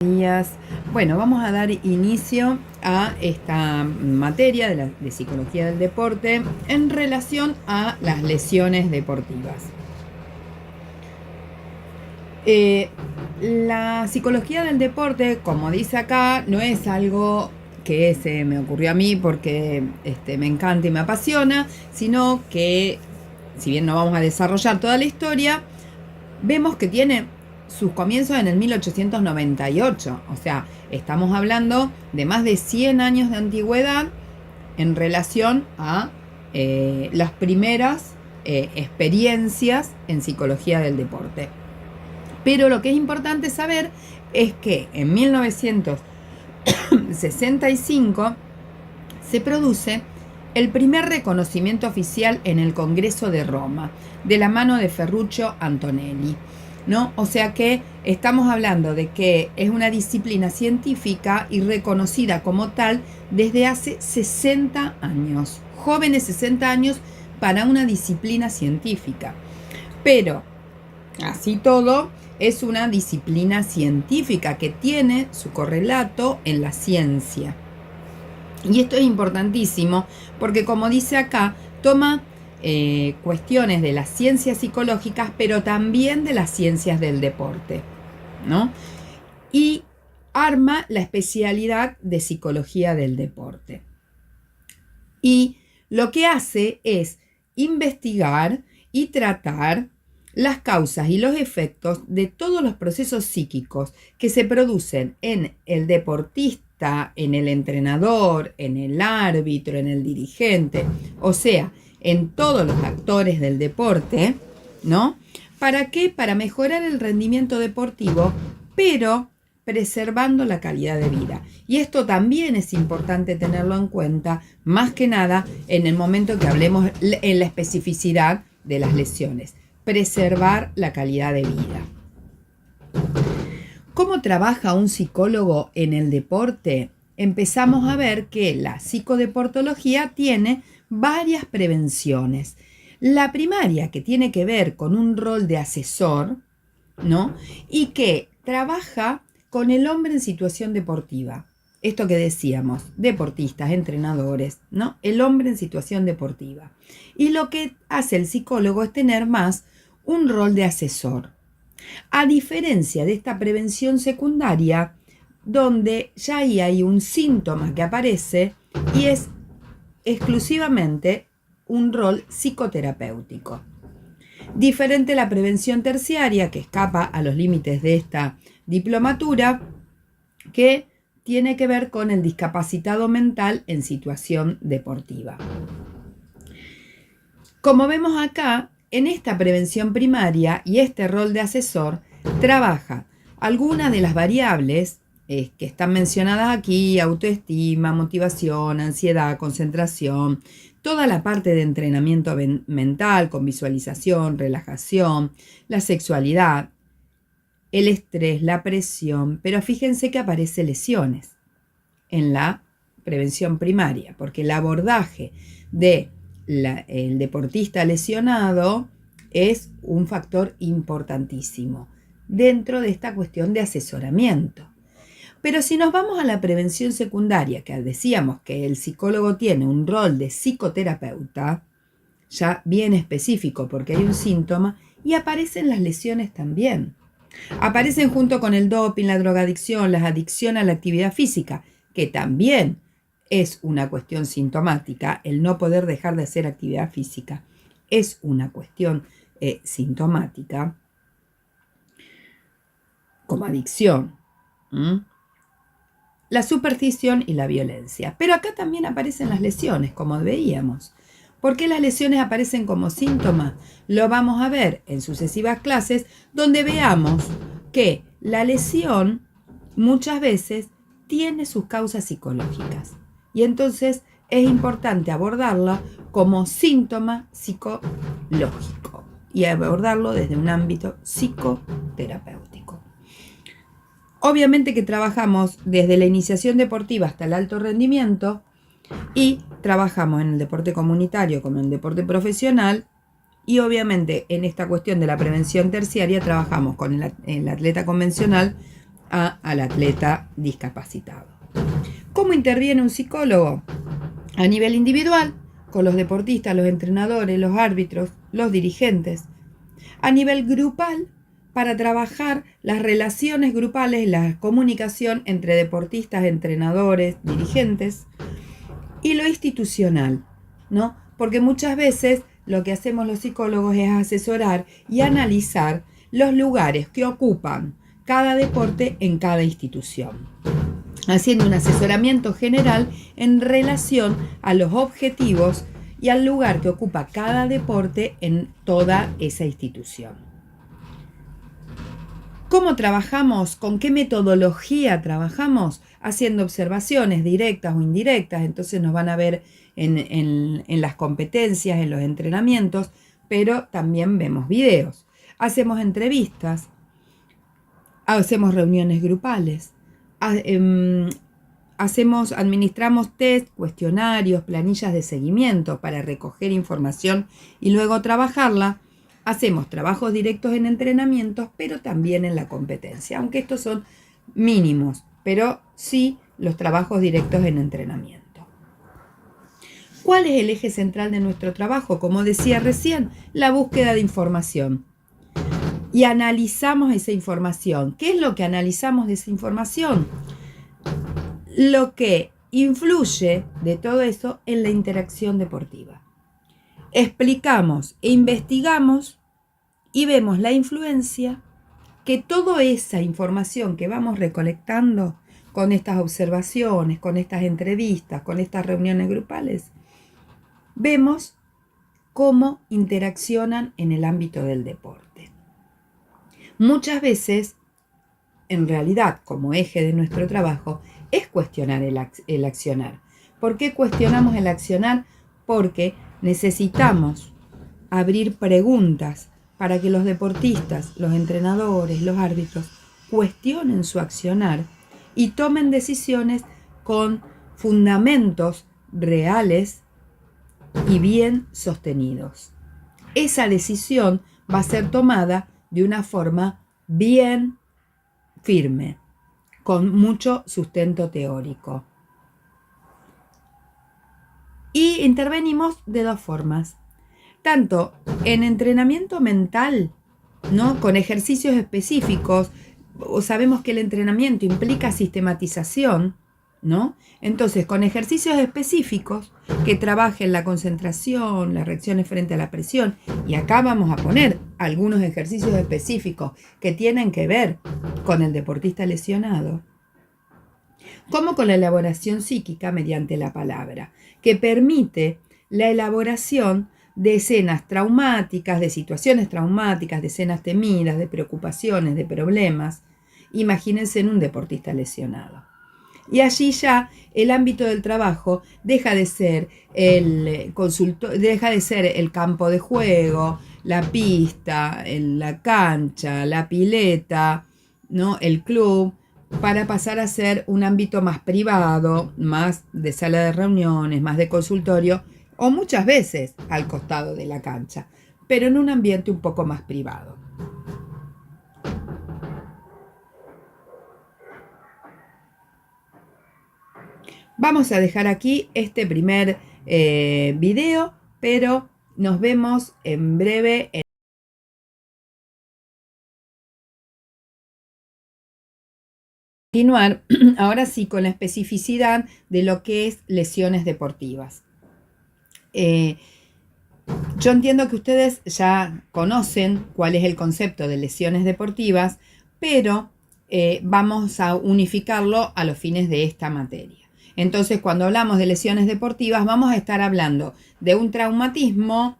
Días. Bueno, vamos a dar inicio a esta materia de psicología del deporte en relación a las lesiones deportivas. La psicología del deporte, como dice acá, no es algo que se me ocurrió a mí porque me encanta y me apasiona, sino que, si bien no vamos a desarrollar toda la historia, vemos que tiene sus comienzos en el 1898, o sea, estamos hablando de más de 100 años de antigüedad en relación a las primeras experiencias en psicología del deporte. Pero lo que es importante saber es que en 1965 se produce el primer reconocimiento oficial en el Congreso de Roma, de la mano de Ferruccio Antonelli, ¿no? O sea que estamos hablando de que es una disciplina científica y reconocida como tal desde hace 60 años, jóvenes 60 años para una disciplina científica. Pero, así todo, es una disciplina científica que tiene su correlato en la ciencia. Y esto es importantísimo porque, como dice acá, toma cuestiones de las ciencias psicológicas, pero también de las ciencias del deporte, ¿no? Y arma la especialidad de psicología del deporte. Y lo que hace es investigar y tratar las causas y los efectos de todos los procesos psíquicos que se producen en el deportista, en el entrenador, en el árbitro, en el dirigente, o sea, en todos los actores del deporte, ¿no? ¿Para qué? Para mejorar el rendimiento deportivo, pero preservando la calidad de vida. Y esto también es importante tenerlo en cuenta, más que nada en el momento que hablemos en la especificidad de las lesiones. Preservar la calidad de vida. ¿Cómo trabaja un psicólogo en el deporte? Empezamos a ver que la psicodeportología tiene varias prevenciones. La primaria, que tiene que ver con un rol de asesor, ¿no? Y que trabaja con el hombre en situación deportiva. Esto que decíamos, deportistas, entrenadores, ¿no? El hombre en situación deportiva. Y lo que hace el psicólogo es tener más un rol de asesor. A diferencia de esta prevención secundaria, donde ya ahí hay un síntoma que aparece y es exclusivamente un rol psicoterapéutico. Diferente la prevención terciaria, que escapa a los límites de esta diplomatura, que tiene que ver con el discapacitado mental en situación deportiva. Como vemos acá, en esta prevención primaria y este rol de asesor, trabaja algunas de las variables que están mencionadas aquí: autoestima, motivación, ansiedad, concentración, toda la parte de entrenamiento mental con visualización, relajación, la sexualidad, el estrés, la presión, pero fíjense que aparece lesiones en la prevención primaria, porque el abordaje del deportista lesionado es un factor importantísimo dentro de esta cuestión de asesoramiento. Pero si nos vamos a la prevención secundaria, que decíamos que el psicólogo tiene un rol de psicoterapeuta, ya bien específico porque hay un síntoma, y aparecen las lesiones también. Aparecen junto con el doping, la drogadicción, la adicción a la actividad física, que también es una cuestión sintomática. El no poder dejar de hacer actividad física es una cuestión sintomática, como adicción. La superstición y la violencia. Pero acá también aparecen las lesiones, como veíamos. ¿Por qué las lesiones aparecen como síntomas? Lo vamos a ver en sucesivas clases, donde veamos que la lesión muchas veces tiene sus causas psicológicas. Y entonces es importante abordarla como síntoma psicológico y abordarlo desde un ámbito psicoterapéutico. Obviamente que trabajamos desde la iniciación deportiva hasta el alto rendimiento y trabajamos en el deporte comunitario como en el deporte profesional, y obviamente en esta cuestión de la prevención terciaria trabajamos con el atleta convencional al atleta discapacitado. ¿Cómo interviene un psicólogo? A nivel individual, con los deportistas, los entrenadores, los árbitros, los dirigentes. A nivel grupal, para trabajar las relaciones grupales, la comunicación entre deportistas, entrenadores, dirigentes. Y lo institucional, ¿no? Porque muchas veces lo que hacemos los psicólogos es asesorar y analizar los lugares que ocupan cada deporte en cada institución, haciendo un asesoramiento general en relación a los objetivos y al lugar que ocupa cada deporte en toda esa institución. ¿Cómo trabajamos? ¿Con qué metodología trabajamos? Haciendo observaciones directas o indirectas, entonces nos van a ver en las competencias, en los entrenamientos, pero también vemos videos. Hacemos entrevistas, hacemos reuniones grupales, administramos test, cuestionarios, planillas de seguimiento para recoger información y luego trabajarla. Hacemos trabajos directos en entrenamientos, pero también en la competencia, aunque estos son mínimos, pero sí los trabajos directos en entrenamiento. ¿Cuál es el eje central de nuestro trabajo? Como decía recién, la búsqueda de información. Y analizamos esa información. ¿Qué es lo que analizamos de esa información? Lo que influye de todo eso en la interacción deportiva. Explicamos e investigamos y vemos la influencia que toda esa información que vamos recolectando con estas observaciones, con estas entrevistas, con estas reuniones grupales, vemos cómo interaccionan en el ámbito del deporte. Muchas veces, en realidad, como eje de nuestro trabajo, es cuestionar el accionar. ¿Por qué cuestionamos el accionar? Porque necesitamos abrir preguntas para que los deportistas, los entrenadores, los árbitros cuestionen su accionar y tomen decisiones con fundamentos reales y bien sostenidos. Esa decisión va a ser tomada de una forma bien firme, con mucho sustento teórico. Y intervenimos de dos formas. Tanto en entrenamiento mental, ¿no? Con ejercicios específicos, sabemos que el entrenamiento implica sistematización, ¿no? Entonces, con ejercicios específicos que trabajen la concentración, las reacciones frente a la presión, y acá vamos a poner algunos ejercicios específicos que tienen que ver con el deportista lesionado, como con la elaboración psíquica mediante la palabra, que permite la elaboración de escenas traumáticas, de situaciones traumáticas, de escenas temidas, de preocupaciones, de problemas. Imagínense en un deportista lesionado. Y allí ya el ámbito del trabajo deja de ser deja de ser el campo de juego, la pista, la cancha, la pileta, ¿no? El club, para pasar a ser un ámbito más privado, más de sala de reuniones, más de consultorio, o muchas veces al costado de la cancha, pero en un ambiente un poco más privado. Vamos a dejar aquí este primer video, pero nos vemos en breve. Continuar ahora sí con la especificidad de lo que es lesiones deportivas. Yo entiendo que ustedes ya conocen cuál es el concepto de lesiones deportivas, pero vamos a unificarlo a los fines de esta materia. Entonces, cuando hablamos de lesiones deportivas, vamos a estar hablando de un traumatismo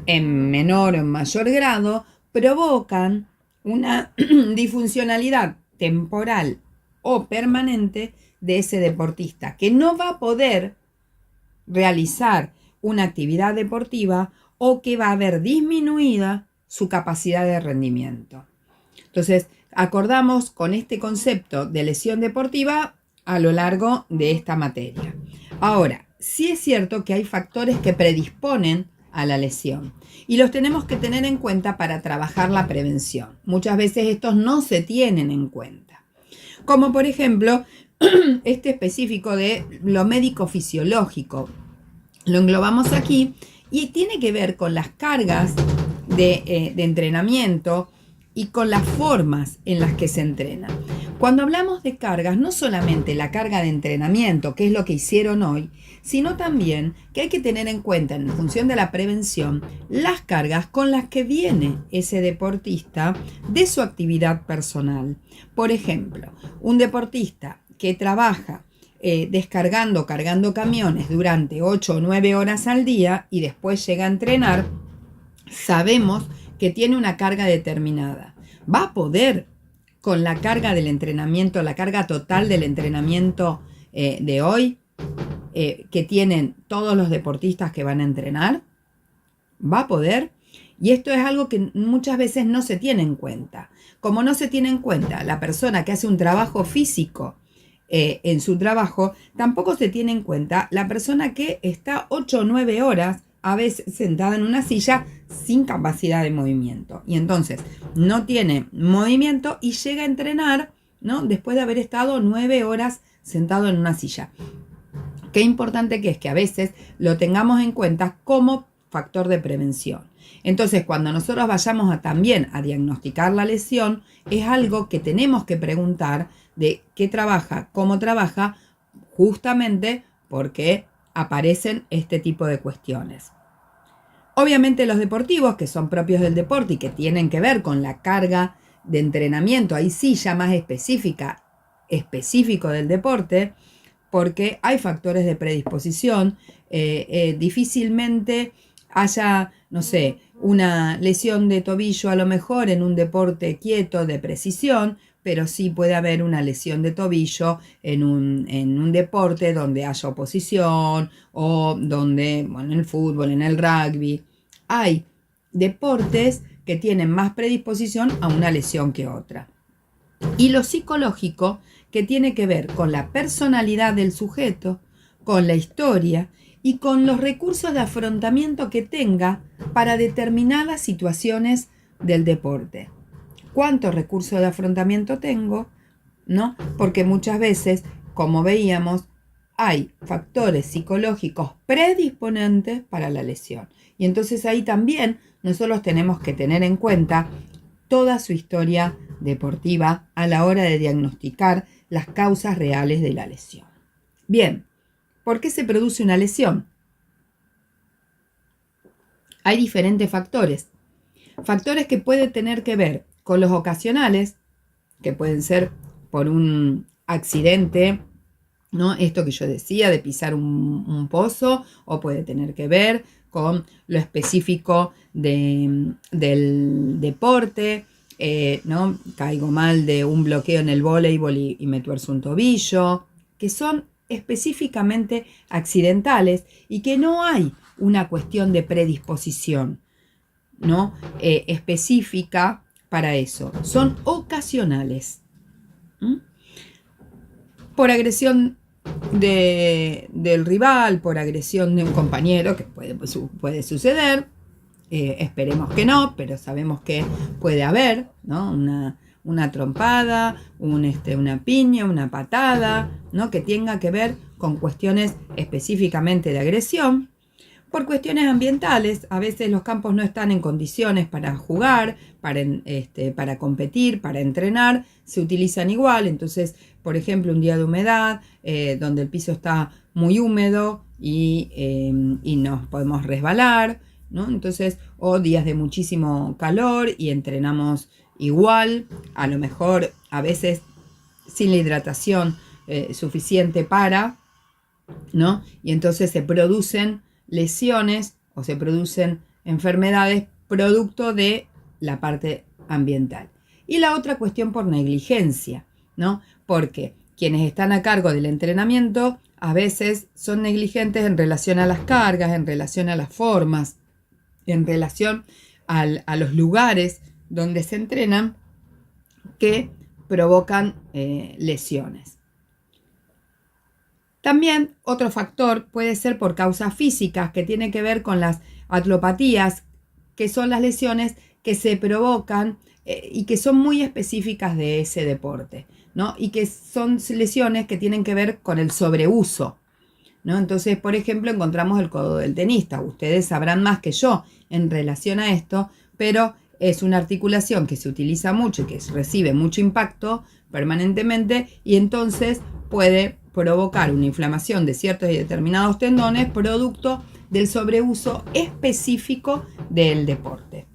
en menor o en mayor grado, provocan una disfuncionalidad temporal o permanente de ese deportista, que no va a poder realizar una actividad deportiva o que va a ver disminuida su capacidad de rendimiento. Entonces, acordamos con este concepto de lesión deportiva a lo largo de esta materia. Ahora, sí es cierto que hay factores que predisponen a la lesión y los tenemos que tener en cuenta para trabajar la prevención. Muchas veces estos no se tienen en cuenta. Como por ejemplo, este específico de lo médico-fisiológico. Lo englobamos aquí y tiene que ver con las cargas de entrenamiento y con las formas en las que se entrena. Cuando hablamos de cargas, no solamente la carga de entrenamiento, que es lo que hicieron hoy, sino también que hay que tener en cuenta, en función de la prevención, las cargas con las que viene ese deportista de su actividad personal. Por ejemplo, un deportista que trabaja cargando camiones durante 8 o 9 horas al día y después llega a entrenar, sabemos que tiene una carga determinada. Va a poder, con la carga del entrenamiento, la carga total del entrenamiento de hoy, que tienen todos los deportistas que van a entrenar, va a poder. Y esto es algo que muchas veces no se tiene en cuenta. Como no se tiene en cuenta la persona que hace un trabajo físico en su trabajo, tampoco se tiene en cuenta la persona que está 8 o 9 horas a veces sentada en una silla sin capacidad de movimiento. Y entonces no tiene movimiento y llega a entrenar, ¿no? Después de haber estado 9 horas sentado en una silla. Qué importante que es que a veces lo tengamos en cuenta como factor de prevención. Entonces, cuando nosotros vayamos también a diagnosticar la lesión, es algo que tenemos que preguntar de qué trabaja, cómo trabaja, justamente porque aparecen este tipo de cuestiones. Obviamente los deportivos, que son propios del deporte y que tienen que ver con la carga de entrenamiento, ahí sí ya más específico del deporte, porque hay factores de predisposición, difícilmente haya, no sé, una lesión de tobillo a lo mejor en un deporte quieto de precisión, pero sí puede haber una lesión de tobillo en un deporte donde haya oposición o donde, bueno, en el fútbol, en el rugby. Hay deportes que tienen más predisposición a una lesión que otra. Y lo psicológico, que tiene que ver con la personalidad del sujeto, con la historia y con los recursos de afrontamiento que tenga para determinadas situaciones del deporte. ¿Cuántos recursos de afrontamiento tengo? ¿No? Porque muchas veces, como veíamos, hay factores psicológicos predisponentes para la lesión. Y entonces ahí también nosotros tenemos que tener en cuenta toda su historia deportiva a la hora de diagnosticar las causas reales de la lesión. Bien, ¿por qué se produce una lesión? Hay diferentes factores. Factores que pueden tener que ver con los ocasionales, que pueden ser por un accidente, ¿no? Esto que yo decía de pisar un pozo, o puede tener que ver con lo específico del deporte, ¿no? Caigo mal de un bloqueo en el voleibol y me tuerzo un tobillo, que son específicamente accidentales y que no hay una cuestión de predisposición, ¿no? Específica para eso. Son ocasionales. Por agresión del rival, por agresión de un compañero, que puede suceder. Esperemos que no, pero sabemos que puede haber, ¿no? Una trompada, una piña, una patada, ¿no? Que tenga que ver con cuestiones específicamente de agresión. Por cuestiones ambientales, a veces los campos no están en condiciones para jugar, para competir, para entrenar, se utilizan igual. Entonces, por ejemplo, un día de humedad, donde el piso está muy húmedo y nos podemos resbalar, ¿no? Entonces, o días de muchísimo calor y entrenamos igual, a lo mejor a veces sin la hidratación suficiente ¿no? Y entonces se producen lesiones o se producen enfermedades producto de la parte ambiental. Y la otra cuestión por negligencia, ¿no? Porque quienes están a cargo del entrenamiento a veces son negligentes en relación a las cargas, en relación a las formas, en relación a los lugares donde se entrenan, que provocan lesiones. También otro factor puede ser por causas físicas, que tiene que ver con las atlopatías, que son las lesiones que se provocan y que son muy específicas de ese deporte, ¿no? Y que son lesiones que tienen que ver con el sobreuso, ¿no? Entonces, por ejemplo, encontramos el codo del tenista. Ustedes sabrán más que yo en relación a esto, pero es una articulación que se utiliza mucho y que recibe mucho impacto permanentemente y entonces puede provocar una inflamación de ciertos y determinados tendones producto del sobreuso específico del deporte.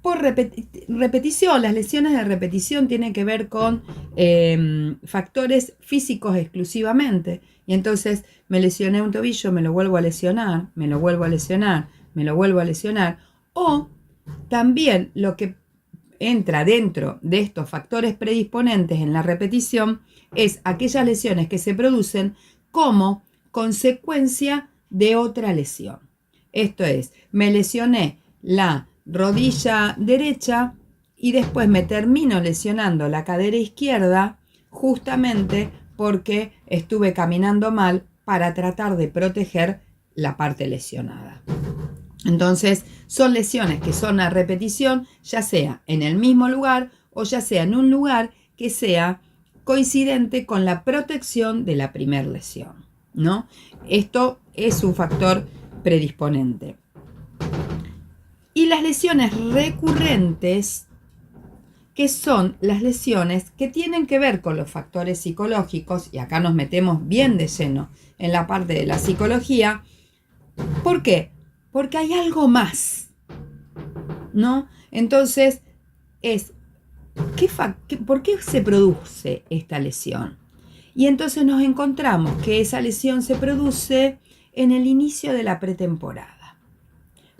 Por repetición, las lesiones de repetición tienen que ver con factores físicos exclusivamente. Y entonces me lesioné un tobillo, me lo vuelvo a lesionar, me lo vuelvo a lesionar, me lo vuelvo a lesionar. O también lo que entra dentro de estos factores predisponentes en la repetición es aquellas lesiones que se producen como consecuencia de otra lesión. Esto es, me lesioné la rodilla derecha y después me termino lesionando la cadera izquierda justamente porque estuve caminando mal para tratar de proteger la parte lesionada. Entonces, son lesiones que son a repetición, ya sea en el mismo lugar o ya sea en un lugar que sea coincidente con la protección de la primera lesión, ¿no? Esto es un factor predisponente. Y las lesiones recurrentes, que son las lesiones que tienen que ver con los factores psicológicos, y acá nos metemos bien de lleno en la parte de la psicología. ¿Por qué? Porque hay algo más, ¿no? Entonces, ¿por qué se produce esta lesión? Y entonces nos encontramos que esa lesión se produce en el inicio de la pretemporada.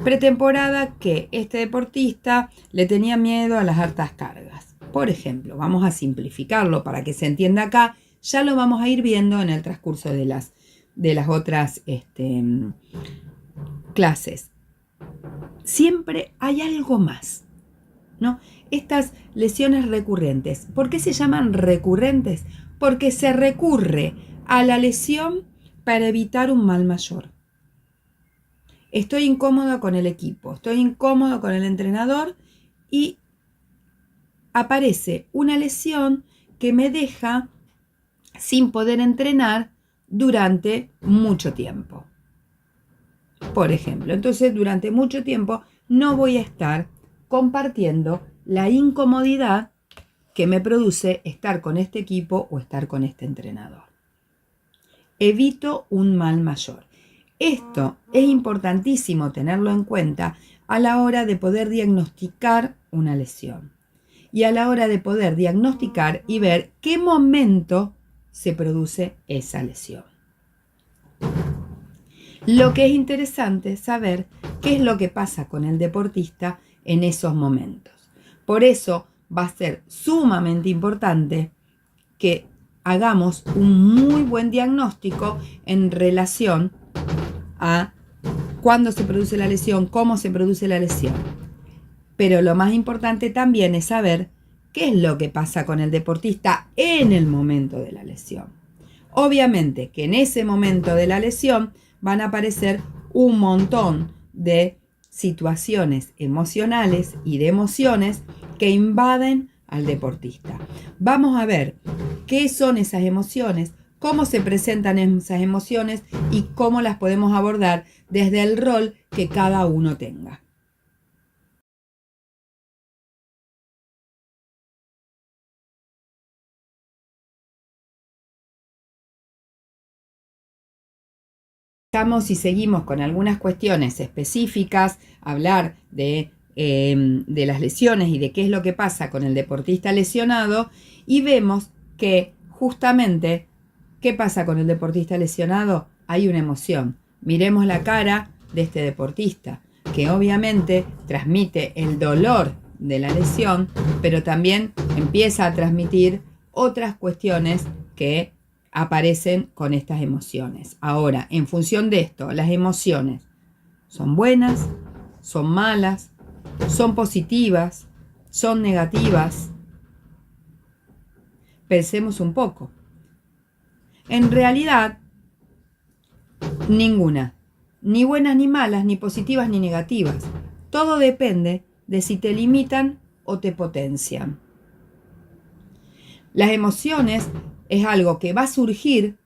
Pretemporada que este deportista le tenía miedo a las altas cargas. Por ejemplo, vamos a simplificarlo para que se entienda acá, ya lo vamos a ir viendo en el transcurso de las otras clases. Siempre hay algo más, ¿no? Estas lesiones recurrentes, ¿por qué se llaman recurrentes? Porque se recurre a la lesión para evitar un mal mayor. Estoy incómodo con el equipo, estoy incómodo con el entrenador y aparece una lesión que me deja sin poder entrenar durante mucho tiempo. Por ejemplo, entonces durante mucho tiempo no voy a estar compartiendo la incomodidad que me produce estar con este equipo o estar con este entrenador. Evito un mal mayor. Esto es importantísimo tenerlo en cuenta a la hora de poder diagnosticar una lesión y a la hora de poder diagnosticar y ver qué momento se produce esa lesión. Lo que es interesante es saber qué es lo que pasa con el deportista en esos momentos. Por eso va a ser sumamente importante que hagamos un muy buen diagnóstico en relación a cuándo se produce la lesión, cómo se produce la lesión. Pero lo más importante también es saber qué es lo que pasa con el deportista en el momento de la lesión. Obviamente que en ese momento de la lesión van a aparecer un montón de situaciones emocionales y de emociones que invaden al deportista. Vamos a ver qué son esas emociones, cómo se presentan esas emociones y cómo las podemos abordar desde el rol que cada uno tenga. Y seguimos con algunas cuestiones específicas, hablar de las lesiones y de qué es lo que pasa con el deportista lesionado, y vemos que justamente, ¿qué pasa con el deportista lesionado? Hay una emoción. Miremos la cara de este deportista, que obviamente transmite el dolor de la lesión, pero también empieza a transmitir otras cuestiones que aparecen con estas emociones. Ahora, en función de esto, las emociones son buenas, son malas, son positivas, son negativas. Pensemos un poco. En realidad, ninguna, ni buenas ni malas, ni positivas ni negativas. Todo depende de si te limitan o te potencian. Las emociones es algo que va a surgir,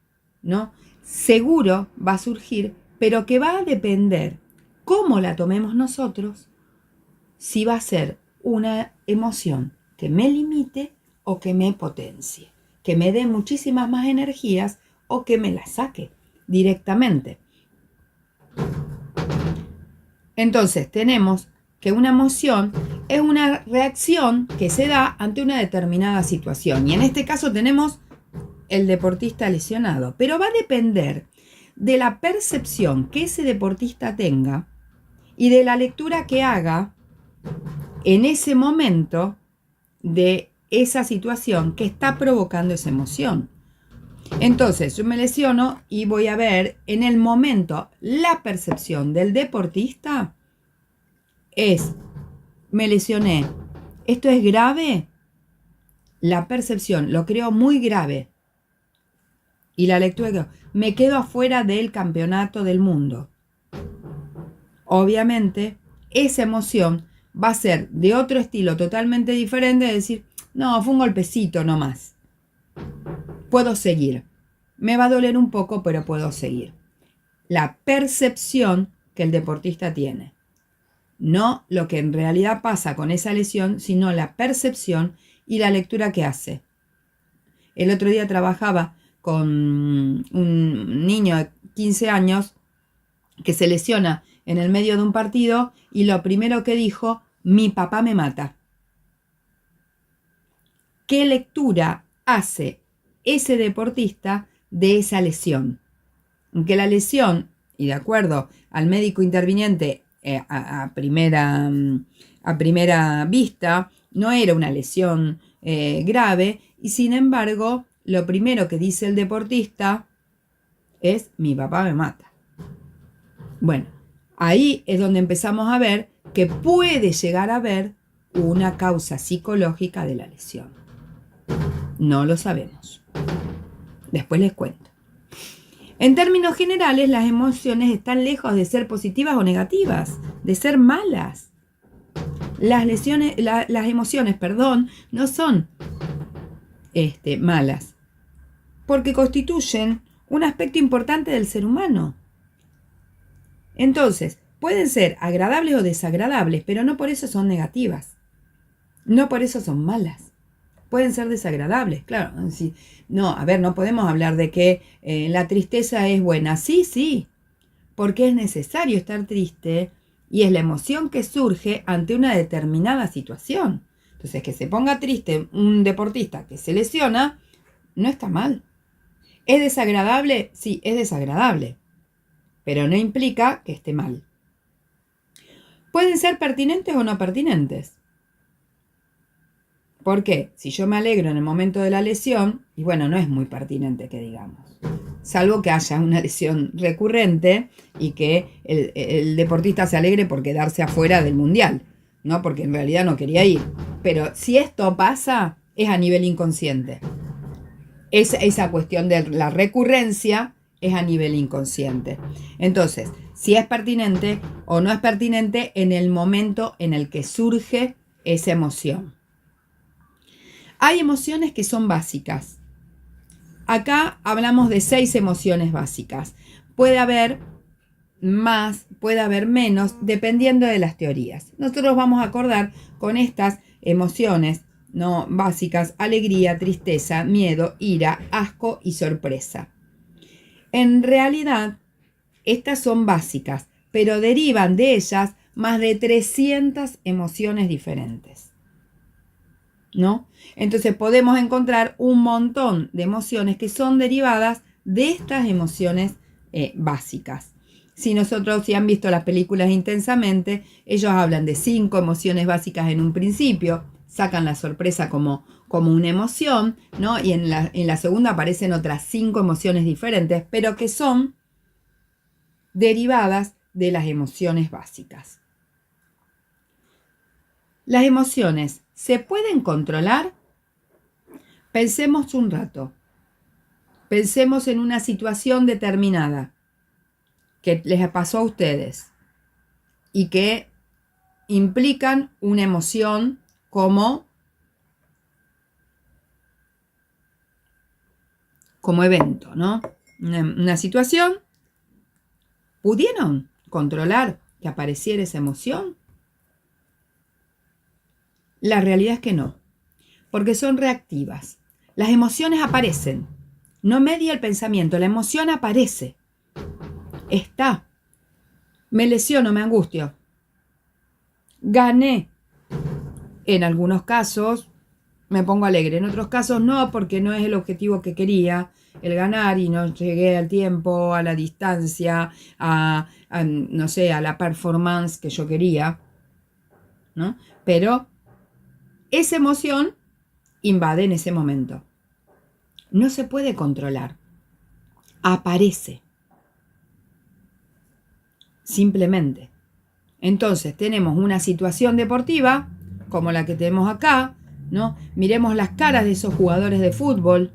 ¿no? Seguro va a surgir, pero que va a depender cómo la tomemos nosotros, si va a ser una emoción que me limite o que me potencie, que me dé muchísimas más energías o que me las saque directamente. Entonces tenemos que una emoción es una reacción que se da ante una determinada situación. Y en este caso tenemos el deportista lesionado. Pero va a depender de la percepción que ese deportista tenga y de la lectura que haga en ese momento de esa situación que está provocando esa emoción. Entonces yo me lesiono y voy a ver en el momento la percepción del deportista es: me lesioné, ¿esto es grave? La percepción lo creo muy grave. Y la lectura, me quedo afuera del campeonato del mundo. Obviamente, esa emoción va a ser de otro estilo totalmente diferente, de decir, no, fue un golpecito nomás. Puedo seguir. Me va a doler un poco, pero puedo seguir. La percepción que el deportista tiene. No lo que en realidad pasa con esa lesión, sino la percepción y la lectura que hace. El otro día trabajaba con un niño de 15 años que se lesiona en el medio de un partido y lo primero que dijo: mi papá me mata. ¿Qué lectura hace ese deportista de esa lesión? Que la lesión, y de acuerdo al médico interviniente a primera vista, no era una lesión grave, y sin embargo, lo primero que dice el deportista es: mi papá me mata. Bueno, ahí es donde empezamos a ver que puede llegar a haber una causa psicológica de la lesión. No lo sabemos. Después les cuento. En términos generales, las emociones están lejos de ser positivas o negativas, de ser malas. Las emociones, no son malas, porque constituyen un aspecto importante del ser humano. Entonces, pueden ser agradables o desagradables, pero no por eso son negativas. No por eso son malas. Pueden ser desagradables, claro. No, no podemos hablar de que la tristeza es buena. Sí, porque es necesario estar triste y es la emoción que surge ante una determinada situación. Entonces, que se ponga triste un deportista que se lesiona, no está mal. ¿Es desagradable? Sí, es desagradable, pero no implica que esté mal. Pueden ser pertinentes o no pertinentes. ¿Por qué? Si yo me alegro en el momento de la lesión, y bueno, no es muy pertinente que digamos, salvo que haya una lesión recurrente y que el deportista se alegre por quedarse afuera del mundial, ¿no? Porque en realidad no quería ir. Pero si esto pasa, es a nivel inconsciente. Esa cuestión de la recurrencia es a nivel inconsciente. Entonces, si es pertinente o no es pertinente en el momento en el que surge esa emoción. Hay emociones que son básicas. Acá hablamos de 6 emociones básicas. Puede haber más, puede haber menos, dependiendo de las teorías. Nosotros vamos a acordar con estas emociones no básicas: alegría, tristeza, miedo, ira, asco y sorpresa. En realidad, estas son básicas, pero derivan de ellas más de 300 emociones diferentes, ¿no? Entonces podemos encontrar un montón de emociones que son derivadas de estas emociones básicas. Si han visto las películas Intensamente, ellos hablan de 5 emociones básicas en un principio, sacan la sorpresa como una emoción, ¿no? Y en la segunda aparecen otras 5 emociones diferentes, pero que son derivadas de las emociones básicas. ¿Las emociones se pueden controlar? Pensemos un rato. Pensemos en una situación determinada que les pasó a ustedes y que implican una emoción como evento, ¿no? Una situación. ¿Pudieron controlar que apareciera esa emoción? La realidad es que no, porque son reactivas. Las emociones aparecen. No media el pensamiento, la emoción aparece. Está. Me lesiono, me angustio. Gané. En algunos casos me pongo alegre, en otros casos no, porque no es el objetivo que quería, el ganar, y no llegué al tiempo, a la distancia, no sé, a la performance que yo quería, ¿no? Pero esa emoción invade en ese momento. No se puede controlar. Aparece. Simplemente. Entonces tenemos una situación deportiva, como la que tenemos acá, ¿no? Miremos las caras de esos jugadores de fútbol,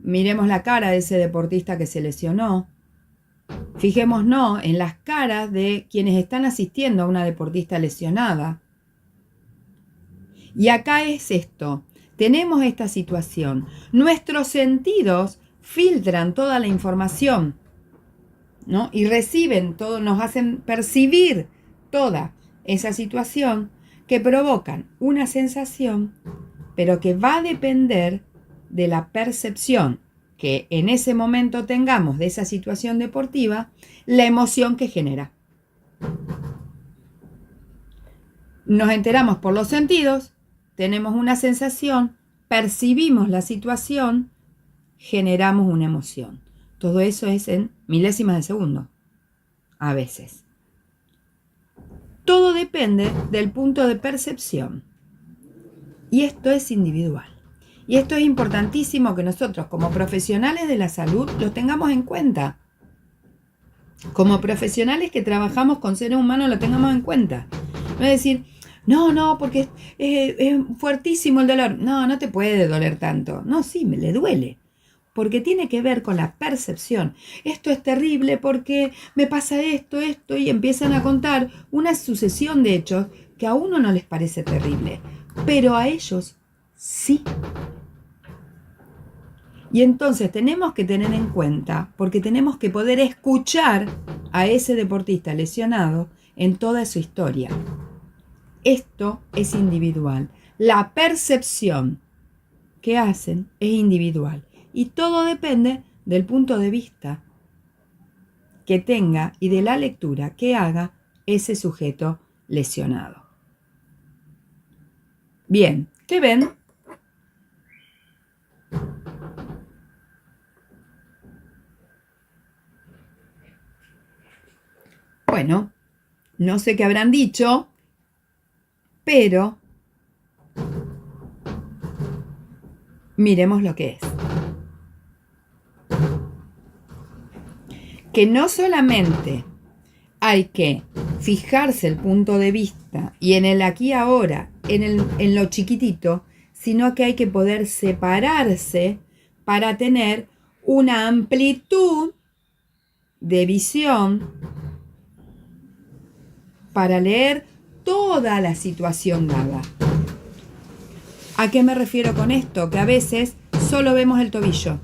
miremos la cara de ese deportista que se lesionó, fijémonos en las caras de quienes están asistiendo a una deportista lesionada. Y acá es esto, tenemos esta situación, nuestros sentidos filtran toda la información, ¿no? Y reciben todo, nos hacen percibir toda esa situación que provocan una sensación, pero que va a depender de la percepción que en ese momento tengamos de esa situación deportiva, la emoción que genera. Nos enteramos por los sentidos, tenemos una sensación, percibimos la situación, generamos una emoción. Todo eso es en milésimas de segundo, a veces. Todo depende del punto de percepción. Y esto es individual. Y esto es importantísimo que nosotros, como profesionales de la salud, lo tengamos en cuenta. Como profesionales que trabajamos con seres humanos, lo tengamos en cuenta. No es decir, no, porque es fuertísimo el dolor. No te puede doler tanto. No, sí, me le duele. Porque tiene que ver con la percepción. Esto es terrible porque me pasa esto, y empiezan a contar una sucesión de hechos que a uno no les parece terrible, pero a ellos sí. Y entonces tenemos que tener en cuenta, porque tenemos que poder escuchar a ese deportista lesionado en toda su historia. Esto es individual. La percepción que hacen es individual. Y todo depende del punto de vista que tenga y de la lectura que haga ese sujeto lesionado. Bien, ¿qué ven? Bueno, no sé qué habrán dicho, pero miremos lo que es. Que no solamente hay que fijarse el punto de vista y en el aquí y ahora, en lo chiquitito, sino que hay que poder separarse para tener una amplitud de visión para leer toda la situación dada. ¿A qué me refiero con esto? Que a veces solo vemos el tobillo,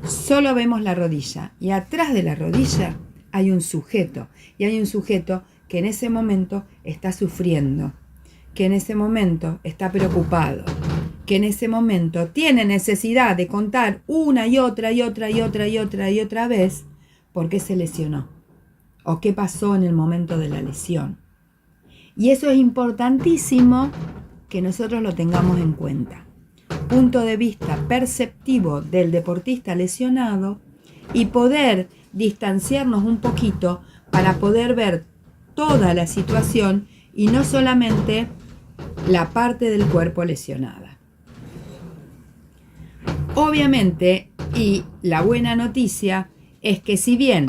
solo vemos la rodilla, y atrás de la rodilla hay un sujeto, y hay un sujeto que en ese momento está sufriendo, que en ese momento está preocupado, que en ese momento tiene necesidad de contar una y otra vez por qué se lesionó o qué pasó en el momento de la lesión. Y eso es importantísimo que nosotros lo tengamos en cuenta. Punto de vista perceptivo del deportista lesionado y poder distanciarnos un poquito para poder ver toda la situación y no solamente la parte del cuerpo lesionada. Obviamente, y la buena noticia es que si bien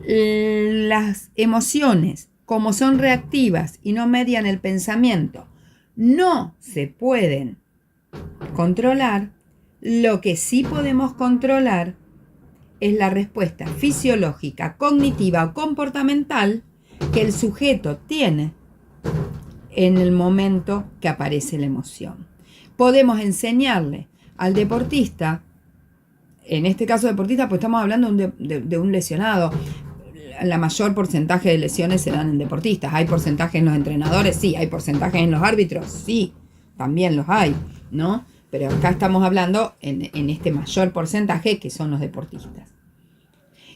las emociones, como son reactivas y no median el pensamiento, no se pueden controlar, lo que sí podemos controlar es la respuesta fisiológica, cognitiva o comportamental que el sujeto tiene en el momento que aparece la emoción. Podemos enseñarle al deportista, en este caso deportista, pues estamos hablando de un lesionado. La mayor porcentaje de lesiones se dan en deportistas. ¿Hay porcentaje en los entrenadores? Sí. ¿Hay porcentaje en los árbitros? Sí, también los hay, ¿no? Pero acá estamos hablando en este mayor porcentaje que son los deportistas.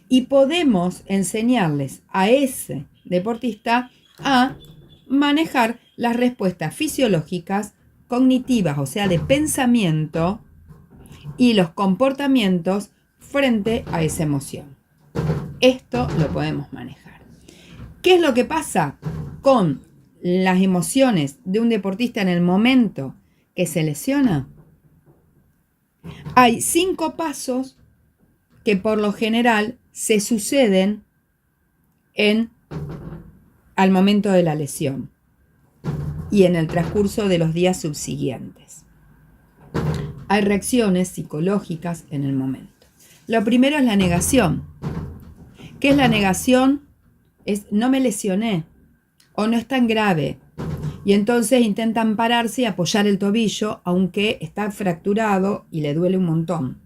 Y podemos enseñarles a ese deportista a manejar las respuestas fisiológicas, cognitivas, o sea, de pensamiento, y los comportamientos frente a esa emoción. Esto lo podemos manejar. ¿Qué es lo que pasa con las emociones de un deportista en el momento que se lesiona? Hay 5 pasos que por lo general se suceden al momento de la lesión y en el transcurso de los días subsiguientes. Hay reacciones psicológicas en el momento. Lo primero es la negación. ¿Qué es la negación? Es no me lesioné o no es tan grave. Y entonces intentan pararse y apoyar el tobillo, aunque está fracturado y le duele un montón.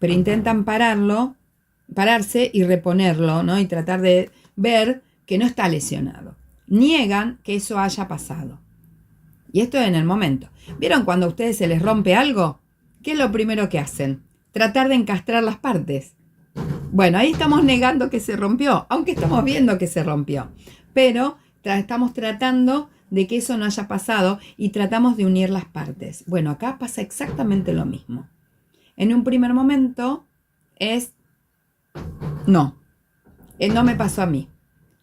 Pero intentan pararse y reponerlo, ¿no? Y tratar de ver que no está lesionado. Niegan que eso haya pasado. Y esto es en el momento. ¿Vieron cuando a ustedes se les rompe algo? ¿Qué es lo primero que hacen? Tratar de encastrar las partes. Bueno, ahí estamos negando que se rompió, aunque estamos viendo que se rompió. Pero estamos tratando de que eso no haya pasado y tratamos de unir las partes. Bueno, acá pasa exactamente lo mismo. En un primer momento es no me pasó a mí.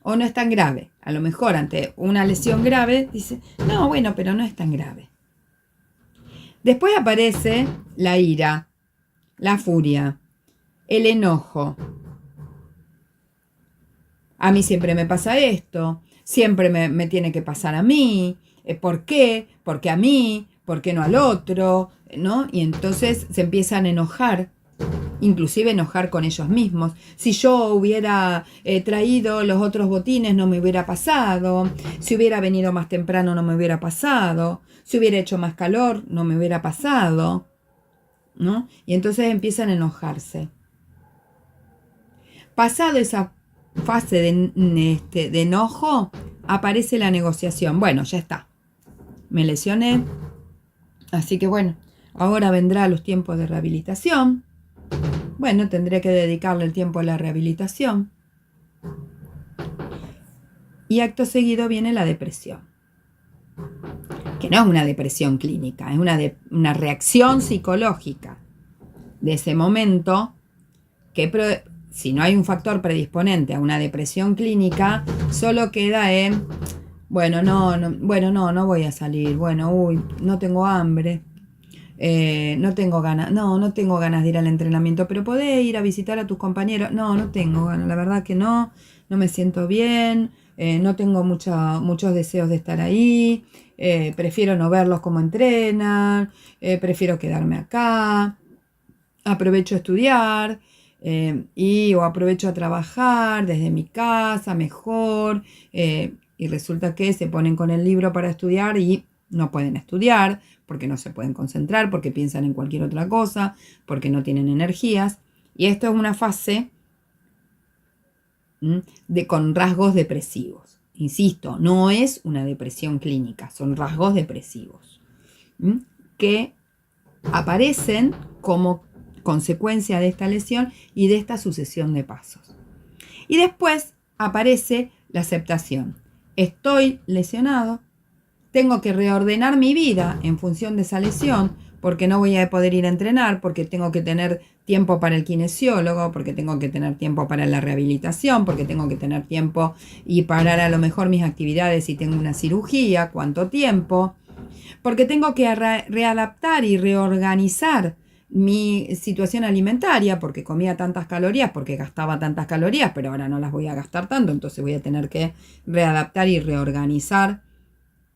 O no es tan grave. A lo mejor ante una lesión grave dice, no, bueno, pero no es tan grave. Después aparece la ira, la furia, el enojo. A mí siempre me pasa esto, siempre me tiene que pasar a mí. ¿Por qué? ¿Por qué a mí? ¿Por qué no al otro? ¿No? Y entonces se empiezan a enojar. Inclusive enojar con ellos mismos. Si yo hubiera traído los otros botines no me hubiera pasado. Si hubiera venido más temprano no me hubiera pasado. Si hubiera hecho más calor no me hubiera pasado, ¿no? Y entonces empiezan a enojarse. Pasado esa fase de enojo, aparece la negociación. Bueno, ya está. Me lesioné. Así que bueno, ahora vendrán los tiempos de rehabilitación. Bueno, tendré que dedicarle el tiempo a la rehabilitación. Y acto seguido viene la depresión. Que no es una depresión clínica, es una reacción psicológica de ese momento que si no hay un factor predisponente a una depresión clínica, solo queda en, no voy a salir, no tengo hambre. No tengo ganas de ir al entrenamiento, pero podés ir a visitar a tus compañeros. No tengo ganas, la verdad que no me siento bien, no tengo muchos deseos de estar ahí, prefiero no verlos como entrenan, prefiero quedarme acá, aprovecho a estudiar o aprovecho a trabajar desde mi casa mejor, y resulta que se ponen con el libro para estudiar y no pueden estudiar, porque no se pueden concentrar, porque piensan en cualquier otra cosa, porque no tienen energías. Y esto es una fase con rasgos depresivos. Insisto, no es una depresión clínica, son rasgos depresivos que aparecen como consecuencia de esta lesión y de esta sucesión de pasos. Y después aparece la aceptación. Estoy lesionado, tengo que reordenar mi vida en función de esa lesión, porque no voy a poder ir a entrenar, porque tengo que tener tiempo para el kinesiólogo, porque tengo que tener tiempo para la rehabilitación, porque tengo que tener tiempo y parar a lo mejor mis actividades si tengo una cirugía, cuánto tiempo, porque tengo que readaptar y reorganizar mi situación alimentaria, porque comía tantas calorías, porque gastaba tantas calorías, pero ahora no las voy a gastar tanto, entonces voy a tener que readaptar y reorganizar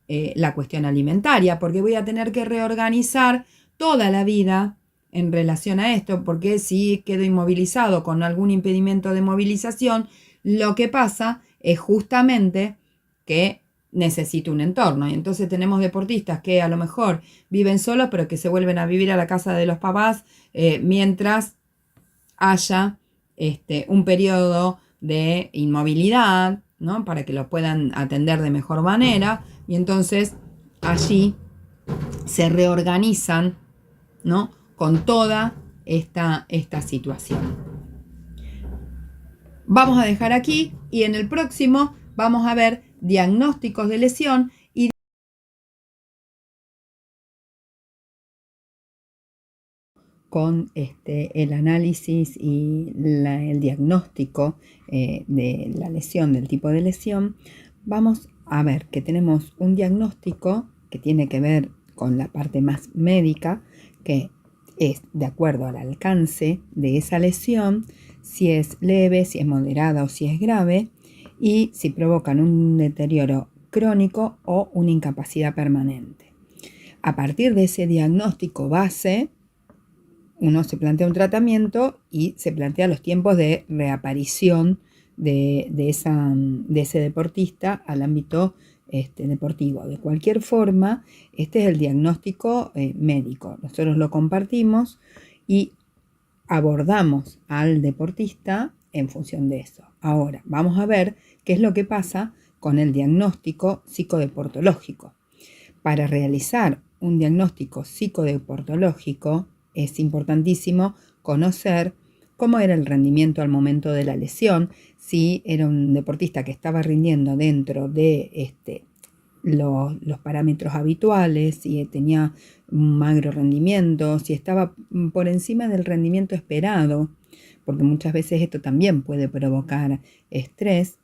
la cuestión alimentaria, porque voy a tener que reorganizar toda la vida en relación a esto, porque si quedo inmovilizado con algún impedimento de movilización, lo que pasa es justamente que necesito un entorno. Y entonces tenemos deportistas que a lo mejor viven solos, pero que se vuelven a vivir a la casa de los papás mientras haya un periodo de inmovilidad, ¿no? Para que lo puedan atender de mejor manera. Y entonces allí se reorganizan, ¿no? Con toda esta situación. Vamos a dejar aquí y en el próximo vamos a ver diagnósticos de lesión y con el análisis y el diagnóstico de la lesión, del tipo de lesión. Vamos a ver que tenemos un diagnóstico que tiene que ver con la parte más médica, que es de acuerdo al alcance de esa lesión, si es leve, si es moderada o si es grave, y si provocan un deterioro crónico o una incapacidad permanente. A partir de ese diagnóstico base, uno se plantea un tratamiento y se plantea los tiempos de reaparición de ese deportista al ámbito deportivo. De cualquier forma, este es el diagnóstico médico. Nosotros lo compartimos y abordamos al deportista en función de eso. Ahora, vamos a ver qué es lo que pasa con el diagnóstico psicodeportológico. Para realizar un diagnóstico psicodeportológico es importantísimo conocer cómo era el rendimiento al momento de la lesión, si era un deportista que estaba rindiendo dentro de los parámetros habituales, si tenía un magro rendimiento, si estaba por encima del rendimiento esperado, porque muchas veces esto también puede provocar estrés,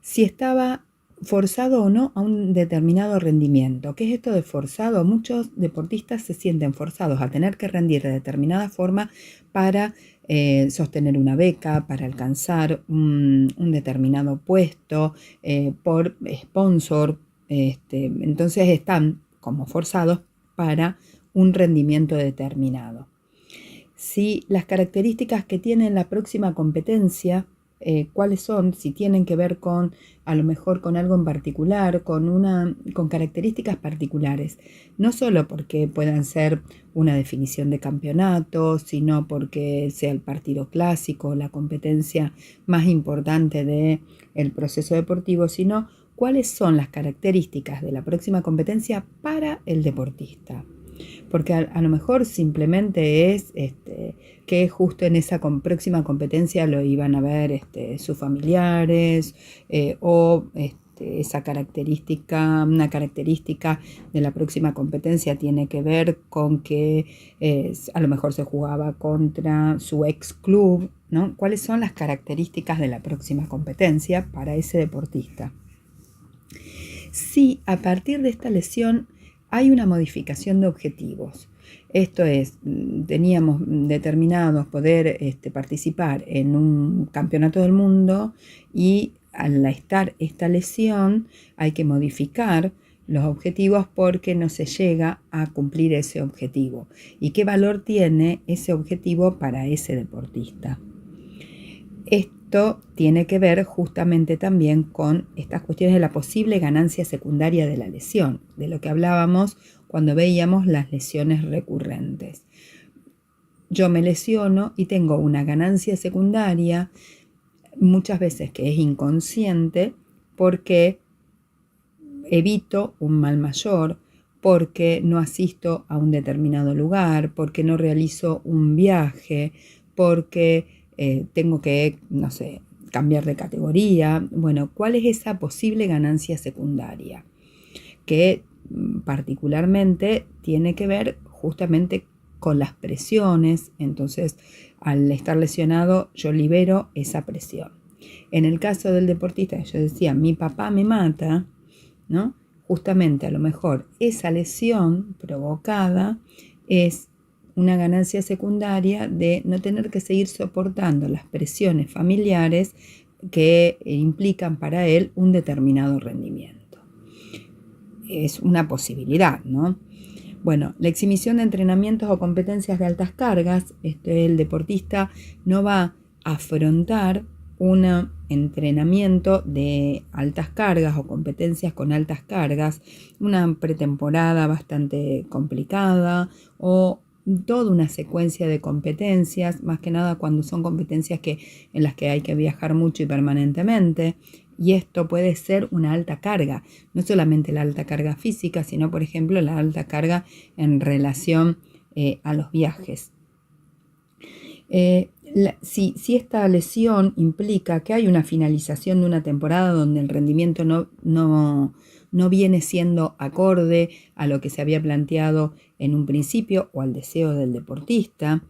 si estaba forzado o no a un determinado rendimiento. ¿Qué es esto de forzado? Muchos deportistas se sienten forzados a tener que rendir de determinada forma para sostener una beca, para alcanzar un determinado puesto, por sponsor. Entonces están como forzados para un rendimiento determinado. Si las características que tiene la próxima competencia, cuáles son, si tienen que ver con, a lo mejor con algo en particular, con características particulares, no solo porque puedan ser una definición de campeonato, sino porque sea el partido clásico, la competencia más importante del proceso deportivo, sino cuáles son las características de la próxima competencia para el deportista. Porque a lo mejor simplemente es que justo en esa próxima competencia lo iban a ver sus familiares o esa característica, una característica de la próxima competencia tiene que ver con que a lo mejor se jugaba contra su ex club, ¿no? ¿Cuáles son las características de la próxima competencia para ese deportista? Si a partir de esta lesión hay una modificación de objetivos. Esto es, teníamos determinados poder participar en un campeonato del mundo y al estar esta lesión hay que modificar los objetivos porque no se llega a cumplir ese objetivo. ¿Y qué valor tiene ese objetivo para ese deportista? Esto tiene que ver justamente también con estas cuestiones de la posible ganancia secundaria de la lesión, de lo que hablábamos cuando veíamos las lesiones recurrentes. Yo me lesiono y tengo una ganancia secundaria, muchas veces que es inconsciente, porque evito un mal mayor, porque no asisto a un determinado lugar, porque no realizo un viaje, porque tengo que, no sé, cambiar de categoría. Bueno, ¿cuál es esa posible ganancia secundaria? Que particularmente tiene que ver justamente con las presiones. Entonces, al estar lesionado, yo libero esa presión. En el caso del deportista, yo decía, mi papá me mata, ¿no? Justamente a lo mejor esa lesión provocada es una ganancia secundaria de no tener que seguir soportando las presiones familiares que implican para él un determinado rendimiento. Es una posibilidad, ¿no? Bueno, la exhibición de entrenamientos o competencias de altas cargas, el deportista no va a afrontar un entrenamiento de altas cargas o competencias con altas cargas, una pretemporada bastante complicada o toda una secuencia de competencias, más que nada cuando son competencias en las que hay que viajar mucho y permanentemente. Y esto puede ser una alta carga, no solamente la alta carga física, sino por ejemplo la alta carga en relación a los viajes. Si esta lesión implica que hay una finalización de una temporada donde el rendimiento no viene siendo acorde a lo que se había planteado en un principio o al deseo del deportista,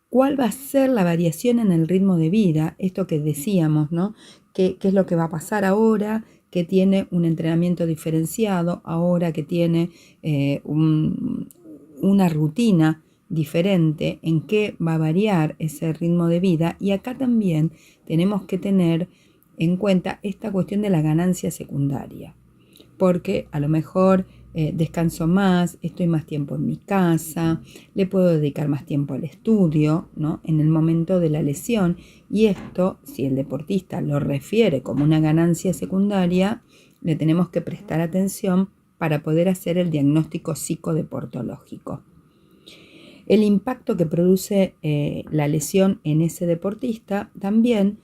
¿cuál va a ser la variación en el ritmo de vida? Esto que decíamos, ¿no? ¿Qué es lo que va a pasar ahora que tiene un entrenamiento diferenciado, ahora que tiene una rutina diferente, en qué va a variar ese ritmo de vida? Y acá también tenemos que tener en cuenta esta cuestión de la ganancia secundaria, porque a lo mejor descanso más, estoy más tiempo en mi casa, le puedo dedicar más tiempo al estudio, ¿no? En el momento de la lesión. Y esto, si el deportista lo refiere como una ganancia secundaria, le tenemos que prestar atención para poder hacer el diagnóstico psicodeportológico. El impacto que produce la lesión en ese deportista también,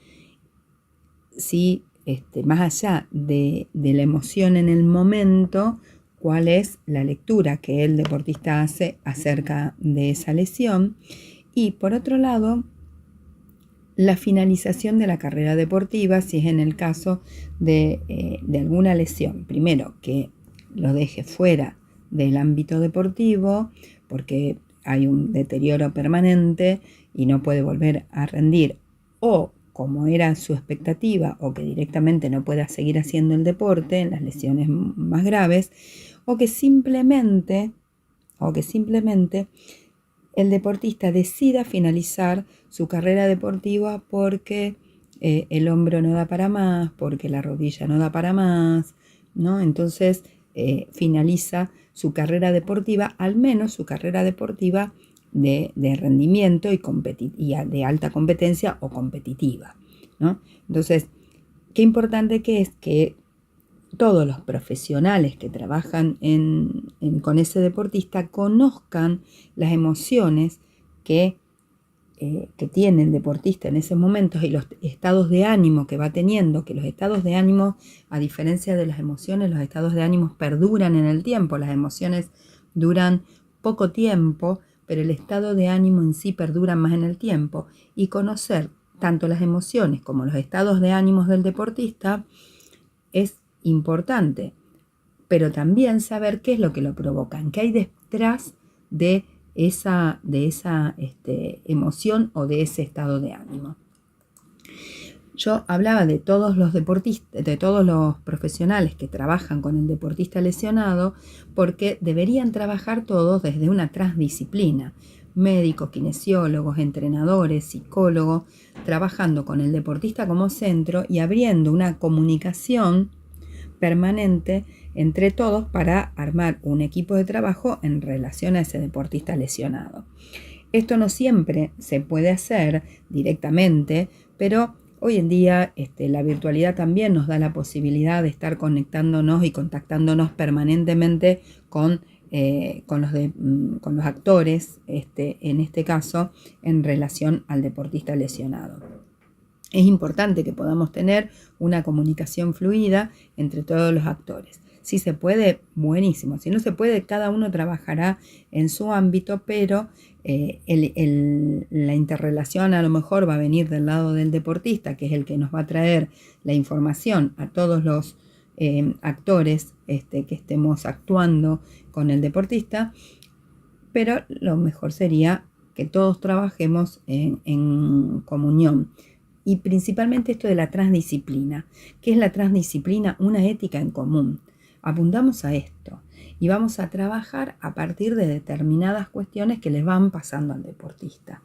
si más allá de la emoción en el momento, cuál es la lectura que el deportista hace acerca de esa lesión. Y por otro lado, la finalización de la carrera deportiva, si es en el caso de alguna lesión. Primero, que lo deje fuera del ámbito deportivo, porque hay un deterioro permanente y no puede volver a rendir, o como era su expectativa, o que directamente no pueda seguir haciendo el deporte en las lesiones más graves, o que simplemente el deportista decida finalizar su carrera deportiva porque el hombro no da para más, porque la rodilla no da para más, ¿no? Entonces finaliza su carrera deportiva, al menos su carrera deportiva de rendimiento y de alta competencia o competitiva, ¿no? Entonces, qué importante que es que todos los profesionales que trabajan con ese deportista conozcan las emociones que tiene el deportista en esos momentos y los estados de ánimo que va teniendo, que los estados de ánimo, a diferencia de las emociones, los estados de ánimo perduran en el tiempo, las emociones duran poco tiempo, pero el estado de ánimo en sí perdura más en el tiempo. Y conocer tanto las emociones como los estados de ánimos del deportista es importante, pero también saber qué es lo que lo provocan, qué hay detrás de esa emoción o de ese estado de ánimo. Yo hablaba de todos los deportistas, de todos los profesionales que trabajan con el deportista lesionado, porque deberían trabajar todos desde una transdisciplina. Médicos, kinesiólogos, entrenadores, psicólogos, trabajando con el deportista como centro y abriendo una comunicación permanente entre todos para armar un equipo de trabajo en relación a ese deportista lesionado. Esto no siempre se puede hacer directamente, pero hoy en día la virtualidad también nos da la posibilidad de estar conectándonos y contactándonos permanentemente con los actores, en este caso, en relación al deportista lesionado. Es importante que podamos tener una comunicación fluida entre todos los actores. Si se puede, buenísimo. Si no se puede, cada uno trabajará en su ámbito, pero la interrelación a lo mejor va a venir del lado del deportista, que es el que nos va a traer la información a todos los actores que estemos actuando con el deportista, pero lo mejor sería que todos trabajemos en comunión. Y principalmente esto de la transdisciplina. ¿Qué es la transdisciplina? Una ética en común. Apuntamos a esto y vamos a trabajar a partir de determinadas cuestiones que les van pasando al deportista.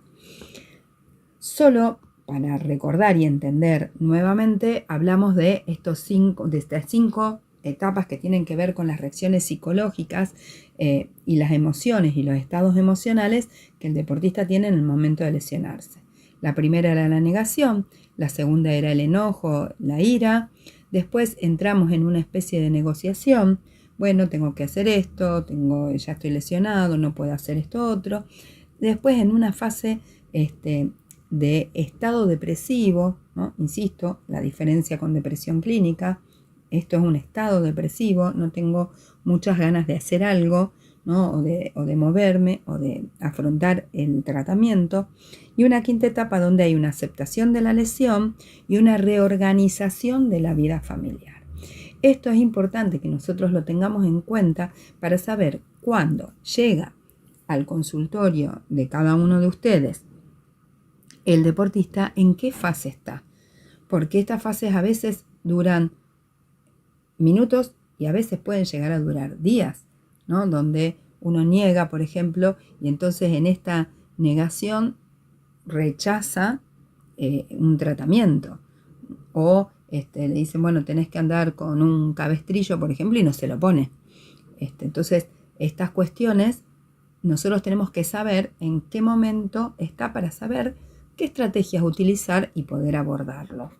Solo para recordar y entender nuevamente, hablamos de estas 5 etapas que tienen que ver con las reacciones psicológicas y las emociones y los estados emocionales que el deportista tiene en el momento de lesionarse. La primera era la negación, la segunda era el enojo, la ira. Después entramos en una especie de negociación. Bueno, tengo que hacer esto, ya estoy lesionado, no puedo hacer esto otro. Después en una fase de estado depresivo, ¿no? Insisto, la diferencia con depresión clínica. Esto es un estado depresivo, no tengo muchas ganas de hacer algo, ¿no? o de moverme o de afrontar el tratamiento. Y una quinta etapa donde hay una aceptación de la lesión y una reorganización de la vida familiar. Esto es importante que nosotros lo tengamos en cuenta para saber cuándo llega al consultorio de cada uno de ustedes el deportista, en qué fase está. Porque estas fases a veces duran minutos y a veces pueden llegar a durar días, ¿no? Donde uno niega, por ejemplo, y entonces en esta negación rechaza un tratamiento. O le dicen, bueno, tenés que andar con un cabestrillo, por ejemplo, y no se lo pone. Entonces, estas cuestiones nosotros tenemos que saber en qué momento está para saber qué estrategias utilizar y poder abordarlo.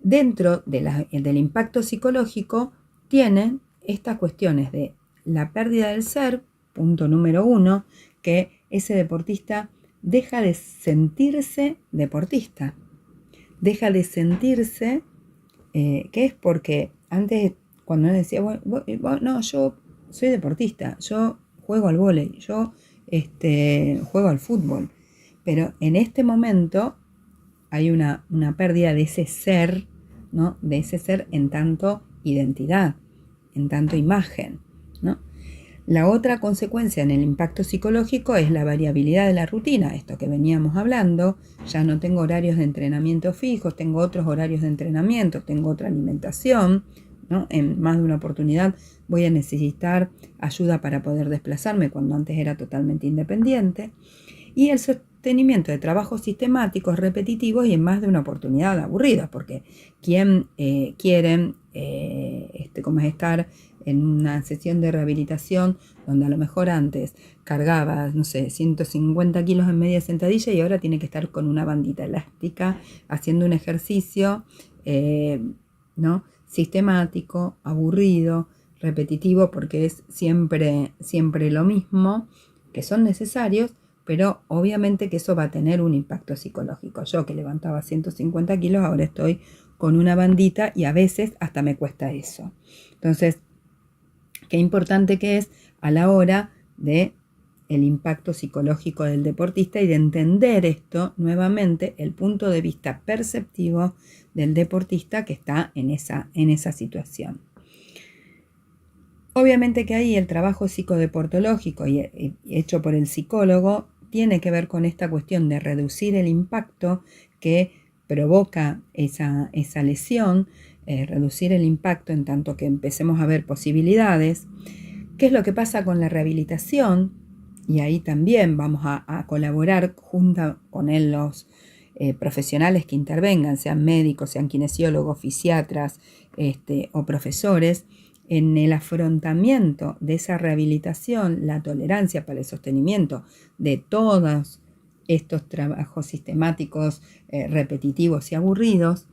Dentro del impacto psicológico tienen estas cuestiones de la pérdida del ser, punto número 1, que ese deportista deja de sentirse deportista, deja de sentirse, que es porque antes cuando uno decía, no, yo soy deportista, yo juego al vóley, yo juego al fútbol, pero en este momento hay una pérdida de ese ser, ¿no? De ese ser en tanto identidad, en tanto imagen, ¿no? La otra consecuencia en el impacto psicológico es la variabilidad de la rutina, esto que veníamos hablando. Ya no tengo horarios de entrenamiento fijos, tengo otros horarios de entrenamiento, tengo otra alimentación, ¿no? En más de una oportunidad voy a necesitar ayuda para poder desplazarme cuando antes era totalmente independiente. Y el sostenimiento de trabajos sistemáticos, repetitivos y en más de una oportunidad aburridos, porque ¿quién quiere como es estar en una sesión de rehabilitación donde a lo mejor antes cargaba, no sé, 150 kilos en media sentadilla y ahora tiene que estar con una bandita elástica haciendo un ejercicio, ¿no? Sistemático, aburrido, repetitivo, porque es siempre lo mismo, que son necesarios, pero obviamente que eso va a tener un impacto psicológico. Yo que levantaba 150 kilos, ahora estoy con una bandita y a veces hasta me cuesta eso. Entonces, qué importante que es a la hora de el impacto psicológico del deportista y de entender esto nuevamente, el punto de vista perceptivo del deportista que está en esa situación. Obviamente que ahí el trabajo psicodeportológico y hecho por el psicólogo tiene que ver con esta cuestión de reducir el impacto que provoca esa lesión, reducir el impacto en tanto que empecemos a ver posibilidades. ¿Qué es lo que pasa con la rehabilitación? Y ahí también vamos a colaborar junto con él los profesionales que intervengan, sean médicos, sean kinesiólogos, fisiatras o profesores, en el afrontamiento de esa rehabilitación, la tolerancia para el sostenimiento de todos estos trabajos sistemáticos, repetitivos y aburridos,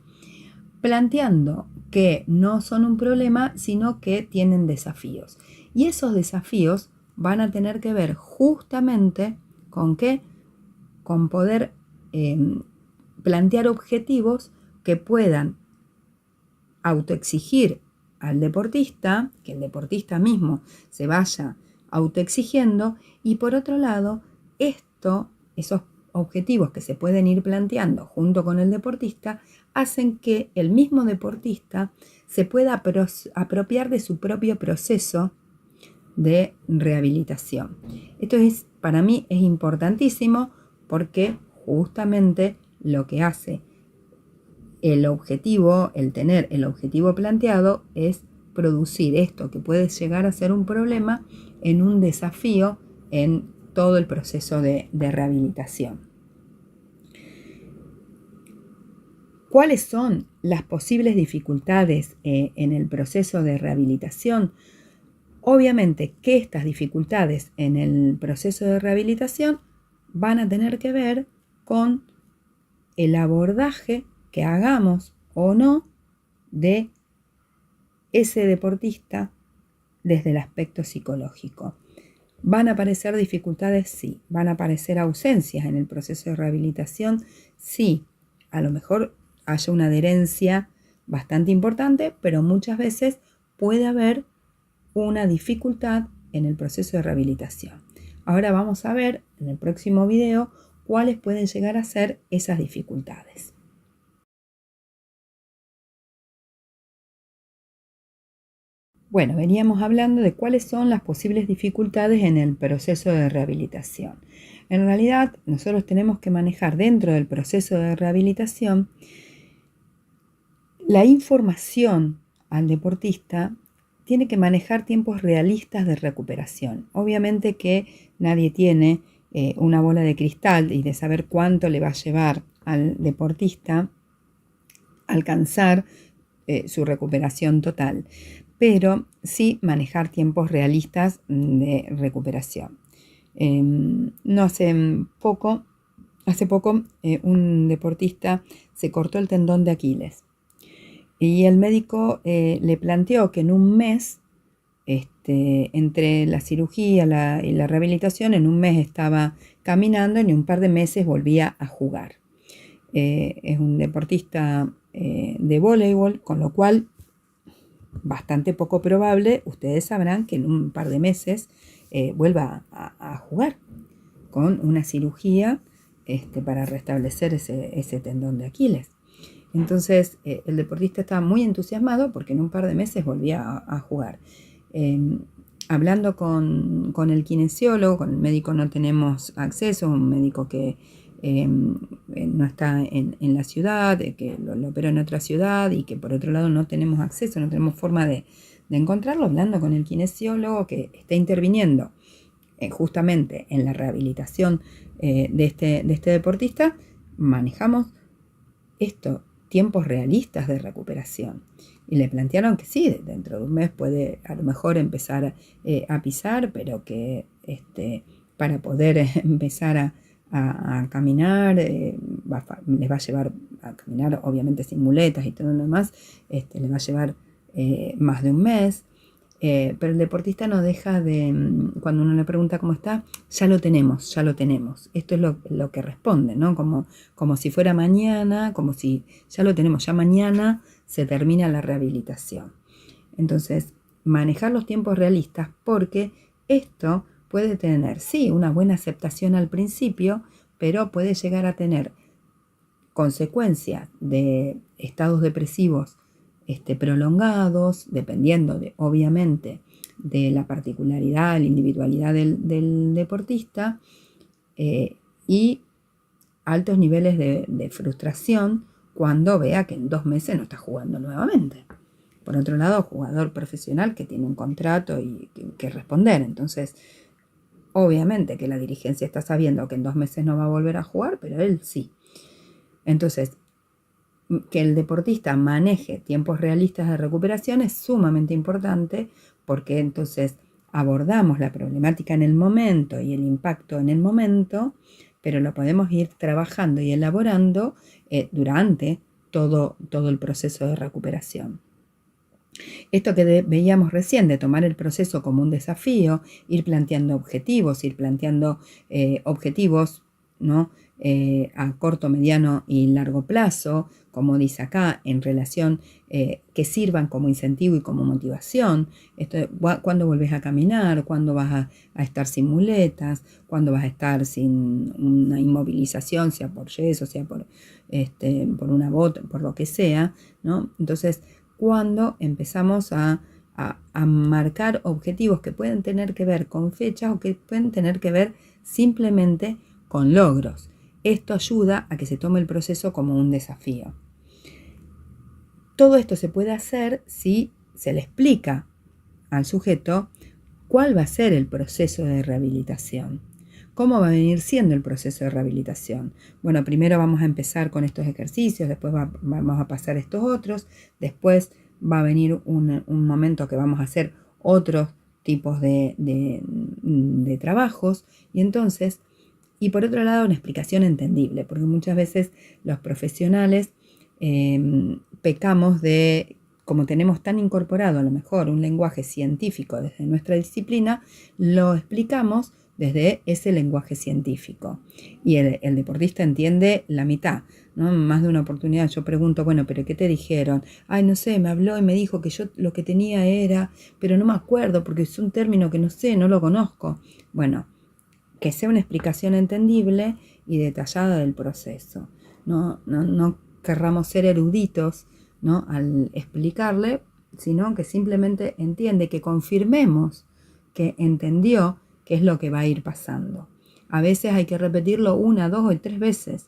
planteando que no son un problema, sino que tienen desafíos. Y esos desafíos van a tener que ver justamente con qué, con poder plantear objetivos que puedan autoexigir al deportista, que el deportista mismo se vaya autoexigiendo, y por otro lado, esos objetivos que se pueden ir planteando junto con el deportista, hacen que el mismo deportista se pueda apropiar de su propio proceso de rehabilitación. Esto para mí es importantísimo porque justamente lo que hace el tener el objetivo planteado es producir esto que puede llegar a ser un problema en un desafío en todo el proceso de rehabilitación. ¿Cuáles son las posibles dificultades en el proceso de rehabilitación? Obviamente que estas dificultades en el proceso de rehabilitación van a tener que ver con el abordaje que hagamos o no de ese deportista desde el aspecto psicológico. ¿Van a aparecer dificultades? Sí. ¿Van a aparecer ausencias en el proceso de rehabilitación? Sí. A lo mejor haya una adherencia bastante importante, pero muchas veces puede haber una dificultad en el proceso de rehabilitación. Ahora vamos a ver en el próximo video cuáles pueden llegar a ser esas dificultades. Bueno, veníamos hablando de cuáles son las posibles dificultades en el proceso de rehabilitación. En realidad, nosotros tenemos que manejar dentro del proceso de rehabilitación la información al deportista. Tiene que manejar tiempos realistas de recuperación. Obviamente que nadie tiene una bola de cristal y de saber cuánto le va a llevar al deportista alcanzar su recuperación total, pero sí manejar tiempos realistas de recuperación. No hace poco, un deportista se cortó el tendón de Aquiles y el médico le planteó que en un mes, entre la cirugía y la rehabilitación, en un mes estaba caminando y en un par de meses volvía a jugar. Es un deportista de voleibol, con lo cual bastante poco probable, ustedes sabrán que en un par de meses vuelva a jugar con una cirugía para restablecer ese tendón de Aquiles. Entonces el deportista estaba muy entusiasmado porque en un par de meses volvía a jugar. Hablando con el kinesiólogo, con el médico no tenemos acceso, un médico que no está en la ciudad, que lo operó en otra ciudad y que por otro lado no tenemos acceso, no tenemos forma de encontrarlo. Hablando con el kinesiólogo que está interviniendo justamente en la rehabilitación de este deportista, manejamos tiempos realistas de recuperación. Y le plantearon que sí, dentro de un mes puede a lo mejor empezar a pisar, pero que para poder empezar a caminar, les va a llevar a caminar, obviamente sin muletas y todo lo demás, les va a llevar más de un mes. Pero el deportista no deja de, cuando uno le pregunta cómo está, ya lo tenemos. Esto es lo que responde, ¿no? Como si fuera mañana, como si ya lo tenemos, ya mañana se termina la rehabilitación. Entonces, manejar los tiempos realistas, porque esto puede tener, sí, una buena aceptación al principio, pero puede llegar a tener consecuencias de estados depresivos prolongados, dependiendo obviamente de la particularidad, la individualidad del deportista, y altos niveles de frustración cuando vea que en 2 meses no está jugando nuevamente. Por otro lado, jugador profesional que tiene un contrato y que responder. Entonces, obviamente que la dirigencia está sabiendo que en 2 meses no va a volver a jugar, pero él sí. Entonces, que el deportista maneje tiempos realistas de recuperación es sumamente importante, porque entonces abordamos la problemática en el momento y el impacto en el momento, pero lo podemos ir trabajando y elaborando durante todo el proceso de recuperación. Esto que veíamos recién, de tomar el proceso como un desafío, ir planteando objetivos, ¿no? A corto, mediano y largo plazo, como dice acá, en relación que sirvan como incentivo y como motivación. ¿Cuándo volvés a caminar? ¿Cuándo vas a estar sin muletas? ¿Cuándo vas a estar sin una inmovilización, sea por yeso, sea por una bota, por lo que sea, ¿no? Entonces, cuando empezamos a marcar objetivos que pueden tener que ver con fechas o que pueden tener que ver simplemente con logros. Esto ayuda a que se tome el proceso como un desafío. Todo esto se puede hacer si se le explica al sujeto cuál va a ser el proceso de rehabilitación. ¿Cómo va a venir siendo el proceso de rehabilitación? Bueno, primero vamos a empezar con estos ejercicios, después vamos a pasar estos otros, después va a venir un momento que vamos a hacer otros tipos de trabajos, y entonces Y por otro lado, una explicación entendible, porque muchas veces los profesionales pecamos de, como tenemos tan incorporado a lo mejor un lenguaje científico desde nuestra disciplina, lo explicamos desde ese lenguaje científico. Y el deportista entiende la mitad, ¿no? Más de una oportunidad yo pregunto, bueno, ¿pero qué te dijeron? Ay, no sé, me habló y me dijo que yo lo que tenía era, pero no me acuerdo porque es un término que no sé, no lo conozco. Bueno, que sea una explicación entendible y detallada del proceso. No querramos ser eruditos, ¿no?, al explicarle, sino que simplemente entiende, que confirmemos que entendió qué es lo que va a ir pasando. A veces hay que repetirlo 1, 2 o 3 veces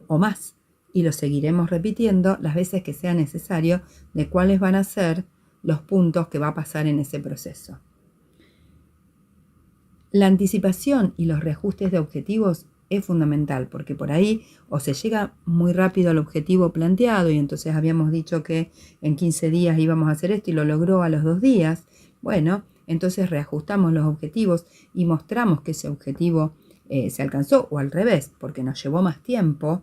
o más, y lo seguiremos repitiendo las veces que sea necesario, de cuáles van a ser los puntos que va a pasar en ese proceso. La anticipación y los reajustes de objetivos es fundamental, porque por ahí o se llega muy rápido al objetivo planteado y entonces habíamos dicho que en 15 días íbamos a hacer esto y lo logró a los 2 días. Bueno, entonces reajustamos los objetivos y mostramos que ese objetivo se alcanzó, o al revés, porque nos llevó más tiempo,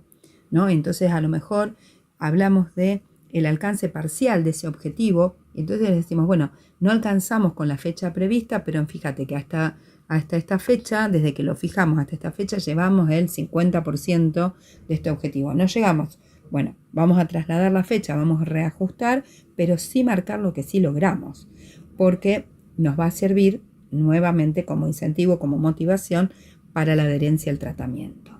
¿no? Entonces a lo mejor hablamos de el alcance parcial de ese objetivo y entonces decimos, bueno, no alcanzamos con la fecha prevista, pero fíjate que hasta esta fecha, desde que lo fijamos hasta esta fecha, llevamos el 50% de este objetivo. No llegamos. Bueno, vamos a trasladar la fecha, vamos a reajustar, pero sí marcar lo que sí logramos, porque nos va a servir nuevamente como incentivo, como motivación para la adherencia al tratamiento.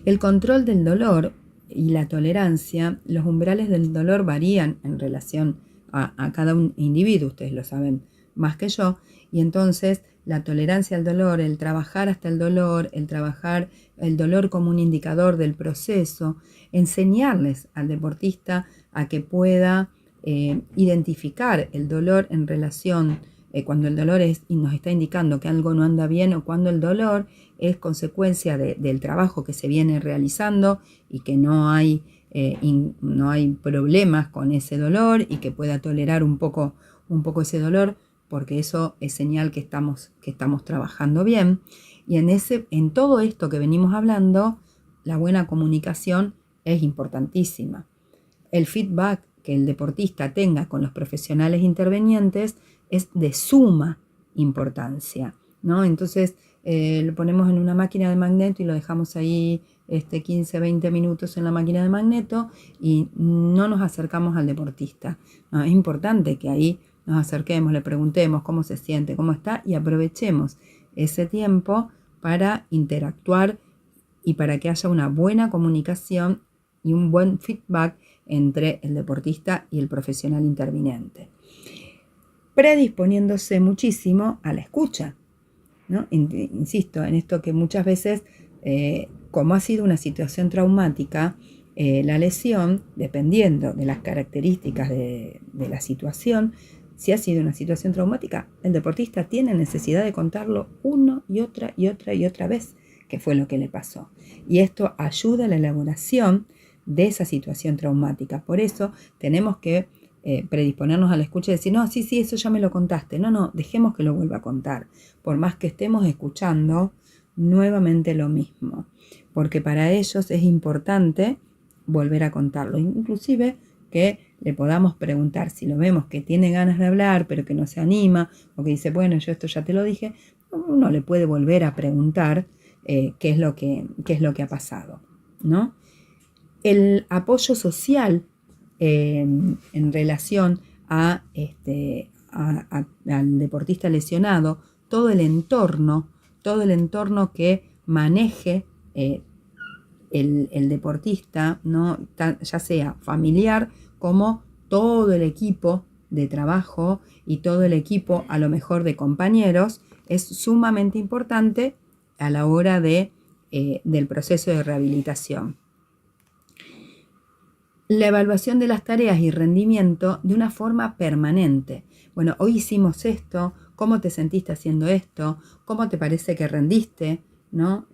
El control del dolor y la tolerancia, los umbrales del dolor varían en relación a cada un individuo, ustedes lo saben más que yo, y entonces la tolerancia al dolor, el trabajar hasta el dolor, el trabajar el dolor como un indicador del proceso, enseñarles al deportista a que pueda identificar el dolor en relación, cuando el dolor nos está indicando que algo no anda bien, o cuando el dolor es consecuencia del trabajo que se viene realizando y que no hay problemas con ese dolor y que pueda tolerar un poco ese dolor, porque eso es señal que estamos trabajando bien. Y en todo esto que venimos hablando, la buena comunicación es importantísima. El feedback que el deportista tenga con los profesionales intervenientes es de suma importancia, ¿no? Entonces lo ponemos en una máquina de magneto y lo dejamos ahí 15, 20 minutos en la máquina de magneto y no nos acercamos al deportista, ¿no? Es importante que ahí nos acerquemos, le preguntemos cómo se siente, cómo está, y aprovechemos ese tiempo para interactuar y para que haya una buena comunicación y un buen feedback entre el deportista y el profesional interviniente, predisponiéndose muchísimo a la escucha, ¿no? Insisto en esto, que muchas veces, como ha sido una situación traumática, la lesión, dependiendo de las características de la situación, si ha sido una situación traumática, el deportista tiene necesidad de contarlo una y otra vez qué fue lo que le pasó. Y esto ayuda a la elaboración de esa situación traumática. Por eso tenemos que predisponernos a la escucha y decir, no, sí, eso ya me lo contaste. No, dejemos que lo vuelva a contar. Por más que estemos escuchando nuevamente lo mismo. Porque para ellos es importante volver a contarlo. Inclusive que le podamos preguntar, si lo vemos que tiene ganas de hablar, pero que no se anima, o que dice, bueno, yo esto ya te lo dije, uno le puede volver a preguntar qué es lo que ha pasado, ¿no? El apoyo social en relación al deportista lesionado, todo el entorno que maneje el deportista, ¿no? Ya sea familiar como todo el equipo de trabajo y todo el equipo a lo mejor de compañeros, es sumamente importante a la hora del proceso de rehabilitación. La evaluación de las tareas y rendimiento de una forma permanente. Bueno, hoy hicimos esto, ¿cómo te sentiste haciendo esto? ¿Cómo te parece que rendiste? ¿No?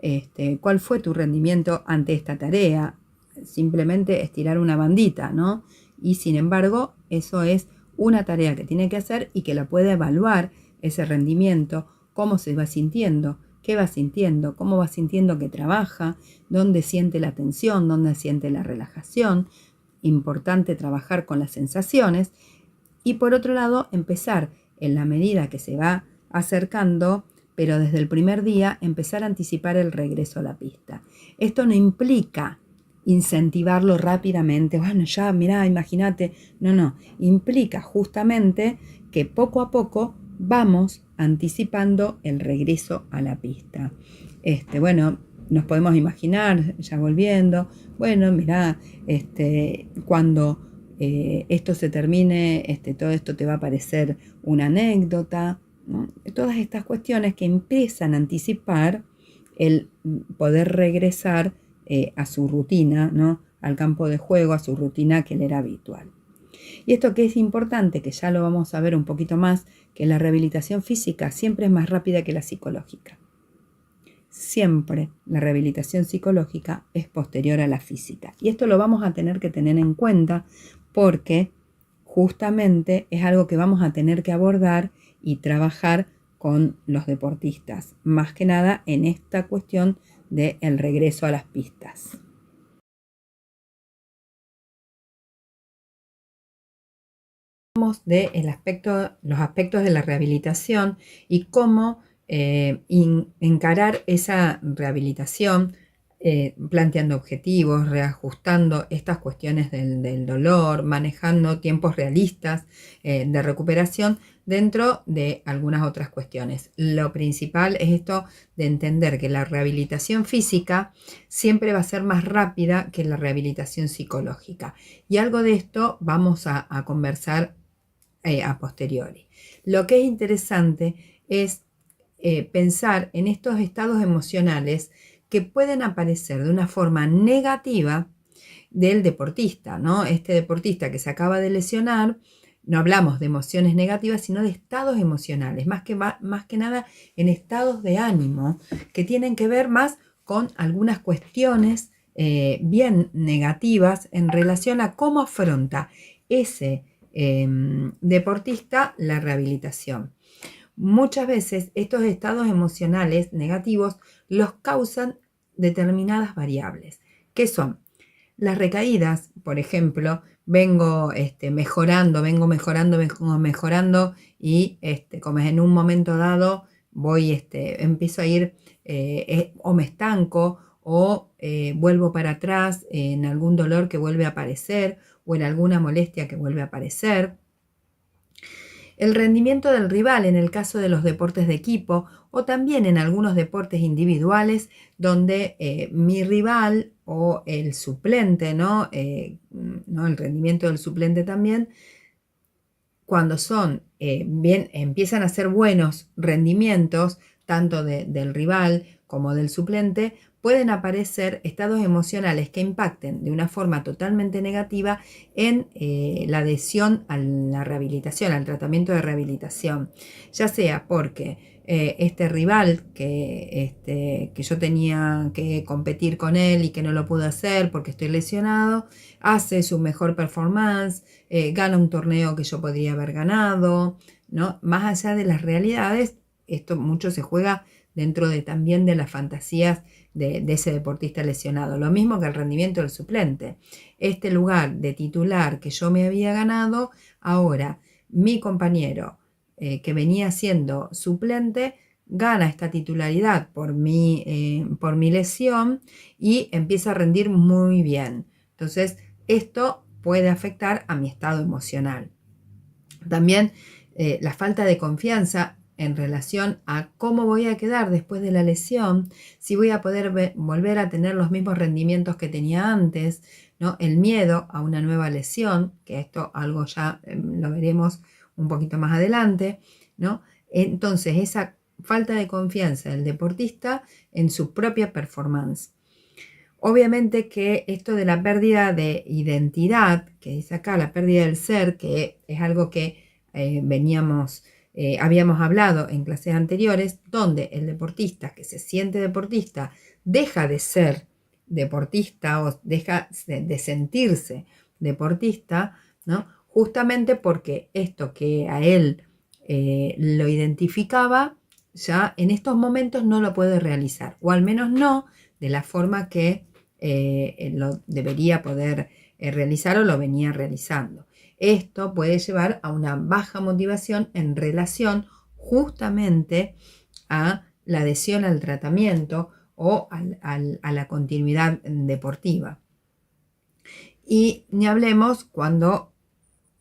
¿Cuál fue tu rendimiento ante esta tarea? Simplemente estirar una bandita, ¿no? Y sin embargo, eso es una tarea que tiene que hacer y que la puede evaluar ese rendimiento, cómo se va sintiendo, qué va sintiendo, cómo va sintiendo que trabaja, dónde siente la tensión, dónde siente la relajación. Importante trabajar con las sensaciones. Y por otro lado, empezar en la medida que se va acercando, pero desde el primer día, empezar a anticipar el regreso a la pista. Esto no implica incentivarlo rápidamente, bueno, ya, mirá, imagínate, no, implica justamente que poco a poco vamos anticipando el regreso a la pista. Bueno, nos podemos imaginar, ya volviendo, bueno, mirá, cuando esto se termine, todo esto te va a parecer una anécdota, ¿no? Todas estas cuestiones que empiezan a anticipar el poder regresar a su rutina, ¿no? Al campo de juego, a su rutina que le era habitual. Y esto que es importante, que ya lo vamos a ver un poquito más, que la rehabilitación física siempre es más rápida que la psicológica. Siempre la rehabilitación psicológica es posterior a la física. Y esto lo vamos a tener que tener en cuenta porque justamente es algo que vamos a tener que abordar y trabajar con los deportistas, más que nada en esta cuestión del regreso a las pistas. Hablamos de los aspectos de la rehabilitación y cómo encarar esa rehabilitación planteando objetivos, reajustando estas cuestiones del dolor, manejando tiempos realistas de recuperación dentro de algunas otras cuestiones. Lo principal es esto de entender que la rehabilitación física siempre va a ser más rápida que la rehabilitación psicológica. Y algo de esto vamos a conversar a posteriori. Lo que es interesante es pensar en estos estados emocionales que pueden aparecer de una forma negativa del deportista, ¿no? Este deportista que se acaba de lesionar, no hablamos de emociones negativas, sino de estados emocionales, más que nada en estados de ánimo, que tienen que ver más con algunas cuestiones bien negativas en relación a cómo afronta ese deportista la rehabilitación. Muchas veces estos estados emocionales negativos los causan determinadas variables, que son las recaídas, por ejemplo, vengo mejorando y como en un momento dado empiezo a ir o me estanco o vuelvo para atrás en algún dolor que vuelve a aparecer o en alguna molestia que vuelve a aparecer. El rendimiento del rival en el caso de los deportes de equipo o también en algunos deportes individuales donde mi rival o el suplente, ¿no? El rendimiento del suplente también, cuando empiezan a ser buenos rendimientos, tanto del rival como del suplente, pueden aparecer estados emocionales que impacten de una forma totalmente negativa en la adhesión a la rehabilitación, al tratamiento de rehabilitación, ya sea porque este rival que yo tenía que competir con él y que no lo pude hacer porque estoy lesionado, hace su mejor performance, gana un torneo que yo podría haber ganado, ¿no? Más allá de las realidades, esto mucho se juega dentro también de las fantasías de ese deportista lesionado. Lo mismo que el rendimiento del suplente. Este lugar de titular que yo me había ganado, ahora mi compañero que venía siendo suplente gana esta titularidad por mi lesión y empieza a rendir muy bien. Entonces, esto puede afectar a mi estado emocional. También la falta de confianza en relación a cómo voy a quedar después de la lesión, si voy a poder volver a tener los mismos rendimientos que tenía antes, ¿no? El miedo a una nueva lesión, que esto algo ya lo veremos un poquito más adelante, ¿no? Entonces, esa falta de confianza del deportista en su propia performance. Obviamente que esto de la pérdida de identidad, que dice acá, la pérdida del ser, que es algo que habíamos hablado en clases anteriores, donde el deportista que se siente deportista deja de ser deportista o deja de sentirse deportista, ¿no? Justamente porque esto que a él lo identificaba ya en estos momentos no lo puede realizar, o al menos no de la forma que lo debería poder realizar o lo venía realizando. Esto puede llevar a una baja motivación en relación justamente a la adhesión al tratamiento o a la continuidad deportiva. Y ni hablemos cuando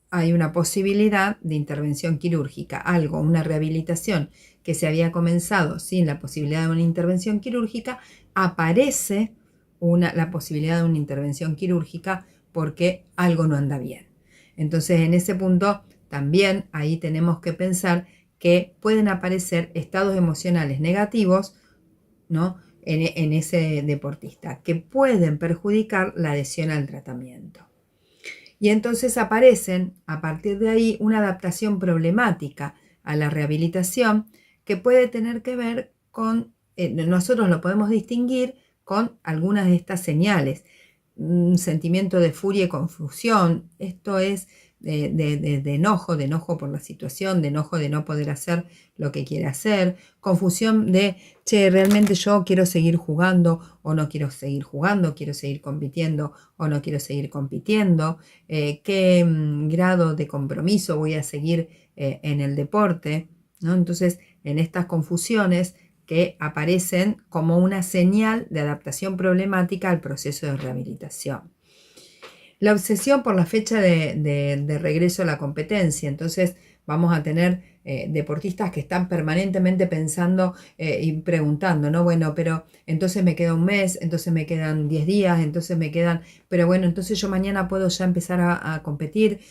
hay una posibilidad de intervención quirúrgica, una rehabilitación que se había comenzado sin la posibilidad de una intervención quirúrgica, aparece la posibilidad de una intervención quirúrgica porque algo no anda bien. Entonces, en ese punto, también ahí tenemos que pensar que pueden aparecer estados emocionales negativos, ¿no?, en ese deportista, que pueden perjudicar la adhesión al tratamiento. Y entonces aparecen, a partir de ahí, una adaptación problemática a la rehabilitación que puede tener que ver con, nosotros lo podemos distinguir con algunas de estas señales. Un sentimiento de furia y confusión, esto es de enojo por la situación, de enojo de no poder hacer lo que quiere hacer, confusión de, che, realmente yo quiero seguir jugando o no quiero seguir jugando, quiero seguir compitiendo o no quiero seguir compitiendo, qué grado de compromiso voy a seguir en el deporte, ¿no? Entonces, en estas confusiones que aparecen como una señal de adaptación problemática al proceso de rehabilitación. La obsesión por la fecha de regreso a la competencia. Entonces vamos a tener deportistas que están permanentemente pensando y preguntando, ¿no? Bueno, pero entonces me queda un mes, entonces me quedan 10 días, entonces me quedan, pero bueno, entonces yo mañana puedo ya empezar a competir,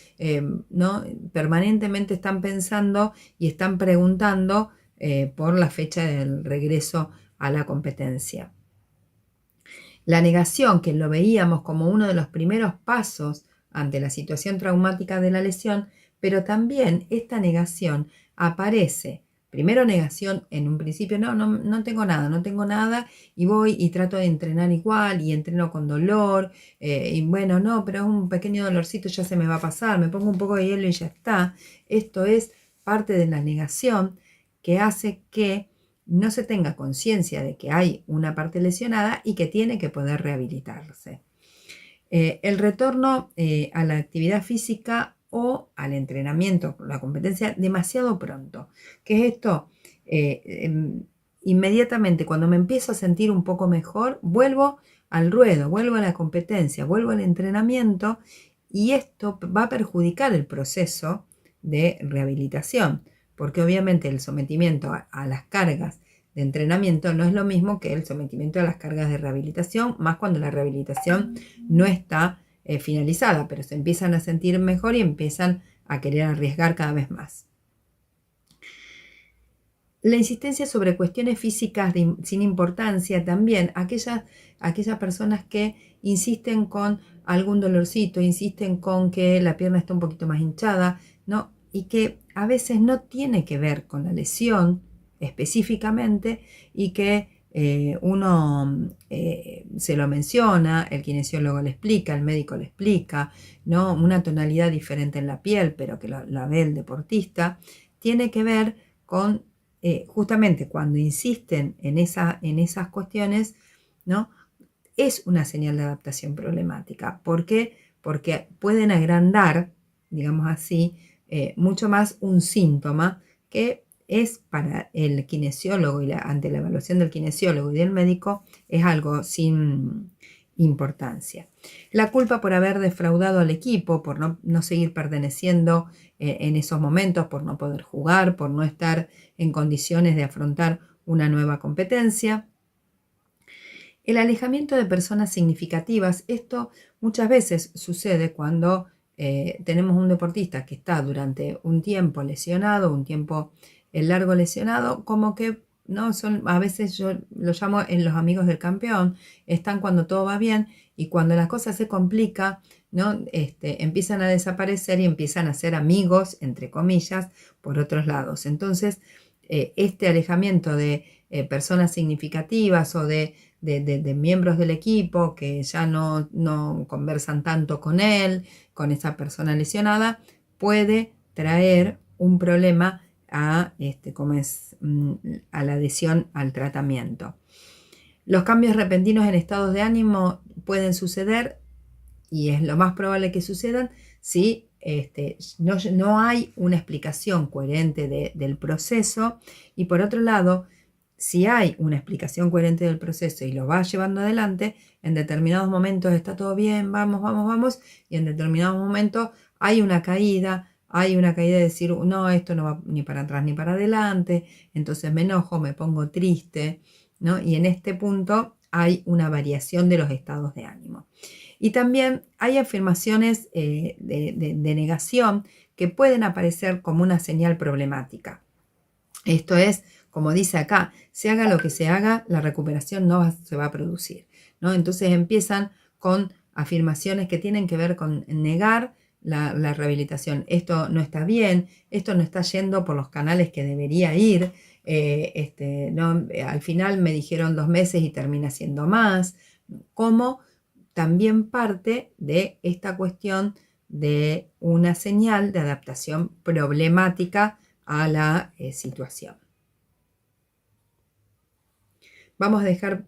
¿no? Permanentemente están pensando y están preguntando por la fecha del regreso a la competencia. La negación, que lo veíamos como uno de los primeros pasos ante la situación traumática de la lesión, pero también esta negación aparece. Primero negación en un principio, no tengo nada y voy y trato de entrenar igual y entreno con dolor y bueno, no, pero es un pequeño dolorcito, ya se me va a pasar, me pongo un poco de hielo y ya está. Esto es parte de la negación que hace que no se tenga conciencia de que hay una parte lesionada y que tiene que poder rehabilitarse. El retorno a la actividad física o al entrenamiento, la competencia, demasiado pronto. ¿Qué es esto? Inmediatamente cuando me empiezo a sentir un poco mejor, vuelvo al ruedo, vuelvo a la competencia, vuelvo al entrenamiento y esto va a perjudicar el proceso de rehabilitación, porque obviamente el sometimiento a las cargas de entrenamiento no es lo mismo que el sometimiento a las cargas de rehabilitación, más cuando la rehabilitación no está finalizada, pero se empiezan a sentir mejor y empiezan a querer arriesgar cada vez más. La insistencia sobre cuestiones físicas sin importancia también, aquellas personas que insisten con algún dolorcito, insisten con que la pierna está un poquito más hinchada, ¿no? Y que a veces no tiene que ver con la lesión específicamente y que uno se lo menciona, el kinesiólogo le explica, el médico le explica, ¿no? Una tonalidad diferente en la piel, pero que la ve el deportista, tiene que ver con justamente cuando insisten en esas cuestiones, ¿no? Es una señal de adaptación problemática. ¿Por qué? Porque pueden agrandar, digamos así, mucho más un síntoma que es para el kinesiólogo y ante la evaluación del kinesiólogo y del médico es algo sin importancia. La culpa por haber defraudado al equipo, por no seguir perteneciendo en esos momentos, por no poder jugar, por no estar en condiciones de afrontar una nueva competencia. El alejamiento de personas significativas, esto muchas veces sucede cuando tenemos un deportista que está durante un tiempo lesionado, un tiempo largo lesionado, como que no son, a veces yo lo llamo en los amigos del campeón, están cuando todo va bien y cuando la cosa se complica, ¿no? Empiezan a desaparecer y empiezan a ser amigos, entre comillas, por otros lados. Entonces, este alejamiento de personas significativas o de miembros del equipo que ya no conversan tanto con él, con esa persona lesionada, puede traer un problema a la adhesión al tratamiento. Los cambios repentinos en estados de ánimo pueden suceder, y es lo más probable que sucedan, si no hay una explicación coherente del proceso, y por otro lado, si hay una explicación coherente del proceso y lo va llevando adelante, en determinados momentos está todo bien, vamos, y en determinados momentos hay una caída de decir, no, esto no va ni para atrás ni para adelante, entonces me enojo, me pongo triste, ¿no? Y en este punto hay una variación de los estados de ánimo. Y también hay afirmaciones de negación que pueden aparecer como una señal problemática. Esto es, como dice acá, se haga lo que se haga, la recuperación no se va a producir, ¿no? Entonces empiezan con afirmaciones que tienen que ver con negar la rehabilitación. Esto no está bien, esto no está yendo por los canales que debería ir. No, al final me dijeron 2 meses y termina siendo más. Como también parte de esta cuestión de una señal de adaptación problemática a la situación. Vamos a dejar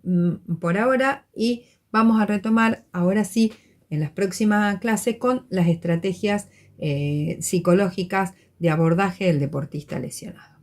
por ahora y vamos a retomar ahora sí en las próximas clases con las estrategias psicológicas de abordaje del deportista lesionado.